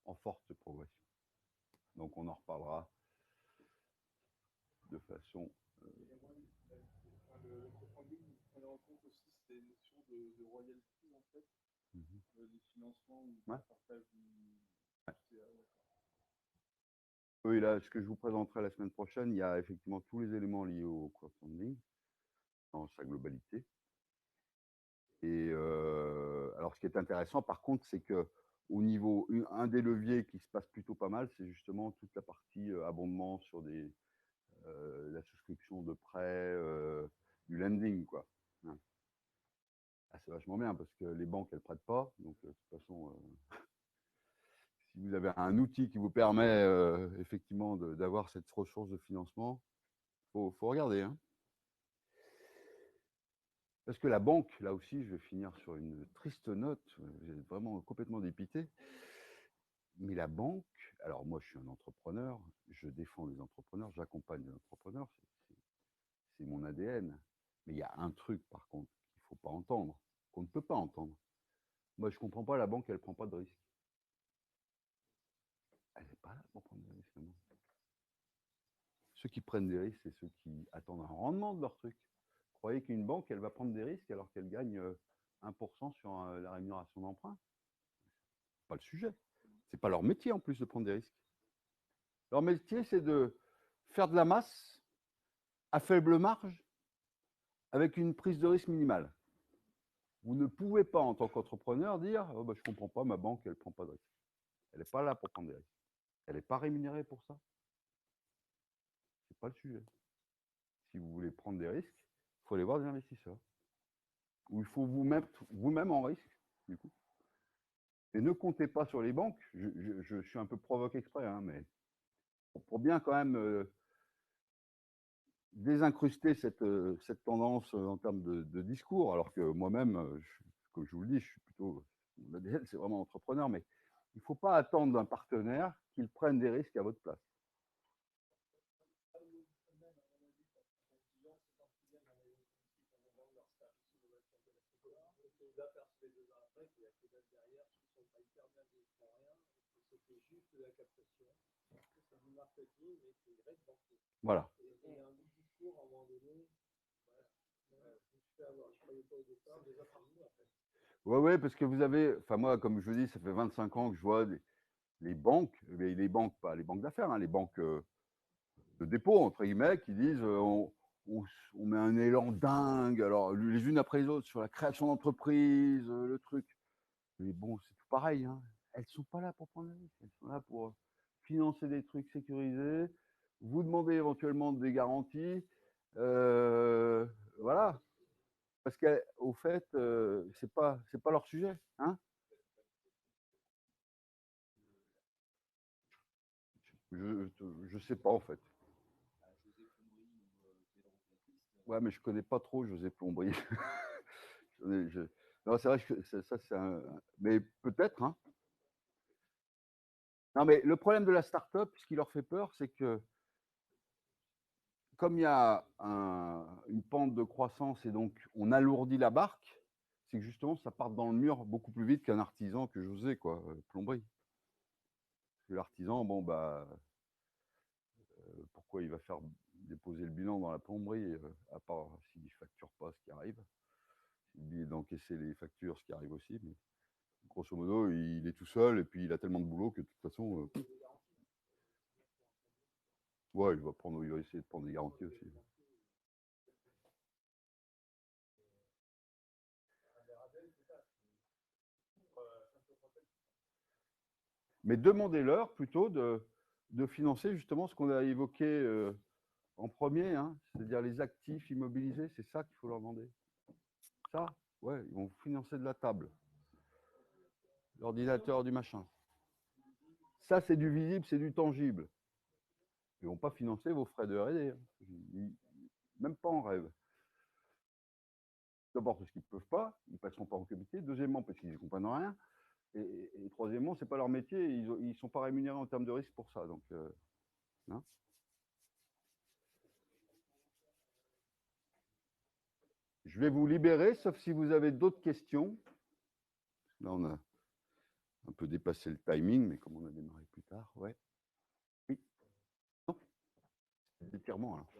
en forte progression. Donc, on en reparlera de façon... Le crowdfunding, vous prenez en compte aussi ces notions de royalties, en fait, des financements ou ouais. partage du... Oui, là, ce que je vous présenterai la semaine prochaine, il y a effectivement tous les éléments liés au crowdfunding dans sa globalité. Et alors, ce qui est intéressant, par contre, c'est que au niveau, un des leviers qui se passe plutôt pas mal, c'est justement toute la partie abondement sur la souscription de prêts, du lending, quoi. Hein. Ah, c'est vachement bien parce que les banques, elles prêtent pas. Donc, de toute façon, si vous avez un outil qui vous permet effectivement d'avoir cette ressource de financement, faut regarder. Hein. Parce que la banque, là aussi, je vais finir sur une triste note, vous êtes vraiment complètement dépité. Mais la banque, alors moi je suis un entrepreneur, je défends les entrepreneurs, j'accompagne les entrepreneurs, c'est mon ADN. Mais il y a un truc par contre qu'il ne faut pas entendre, qu'on ne peut pas entendre. Moi je ne comprends pas, la banque, elle ne prend pas de risque. Elle n'est pas là pour prendre des risques. Non. Ceux qui prennent des risques, c'est ceux qui attendent un rendement de leur truc. Vous croyez qu'une banque, elle va prendre des risques alors qu'elle gagne 1% sur la rémunération d'emprunt? C'est pas le sujet. C'est pas leur métier en plus de prendre des risques. Leur métier, c'est de faire de la masse à faible marge avec une prise de risque minimale. Vous ne pouvez pas, en tant qu'entrepreneur, dire oh, bah, je ne comprends pas, ma banque, elle ne prend pas de risque. Elle n'est pas là pour prendre des risques. Elle n'est pas rémunérée pour ça. Ce n'est pas le sujet. Si vous voulez prendre des risques, il faut aller voir des investisseurs. Ou il faut vous mettre vous-même en risque, du coup. Et ne comptez pas sur les banques. Je suis un peu provoque exprès, hein, mais pour bien quand même désincruster cette tendance en termes de discours, alors que moi-même, comme je vous le dis, je suis plutôt, mon ADN, c'est vraiment entrepreneur, mais il ne faut pas attendre d'un partenaire qu'il prenne des risques à votre place. Voilà. Ouais, parce que vous avez, enfin moi, comme je vous dis, ça fait 25 ans que je vois les banques, mais les banques, pas les banques d'affaires, hein, les banques de dépôt, entre guillemets, qui disent on met un élan dingue, alors les unes après les autres, sur la création d'entreprises, le truc. Mais bon, c'est tout pareil, hein. Elles ne sont pas là pour prendre des risques, elles sont là pour financer des trucs sécurisés, vous demander éventuellement des garanties, voilà. Parce qu'au fait, c'est pas leur sujet, hein. Je sais pas en fait. Ouais, mais je connais pas trop José Plombrier. Non, c'est vrai que ça c'est un. Mais peut-être, hein. Non, mais le problème de la start-up, ce qui leur fait peur, c'est que comme il y a une pente de croissance et donc on alourdit la barque, c'est que justement ça part dans le mur beaucoup plus vite qu'un artisan que José, quoi, plomberie. L'artisan, bon bah, pourquoi il va faire déposer le bilan dans la plomberie, à part s'il ne facture pas ce qui arrive, s'il oublie d'encaisser les factures, ce qui arrive aussi, mais grosso modo, il est tout seul et puis il a tellement de boulot que de toute façon, ouais, il va essayer de prendre des garanties aussi. Mais demandez-leur plutôt de financer justement ce qu'on a évoqué en premier, hein, c'est-à-dire les actifs immobilisés, c'est ça qu'il faut leur demander. Ça, ouais, ils vont financer de la table, l'ordinateur, du machin. Ça, c'est du visible, c'est du tangible. Ils ne vont pas financer vos frais de R&D, hein. Même pas en rêve. D'abord parce qu'ils ne peuvent pas, ils ne passeront pas en comité. Deuxièmement, parce qu'ils ne comprennent rien. Et troisièmement, ce n'est pas leur métier, ils ne sont pas rémunérés en termes de risque pour ça. Donc, hein. Je vais vous libérer, sauf si vous avez d'autres questions. Là, on a un peu dépassé le timing, mais comme on a démarré plus tard, ouais. Oui. Non. L'étirement, alors.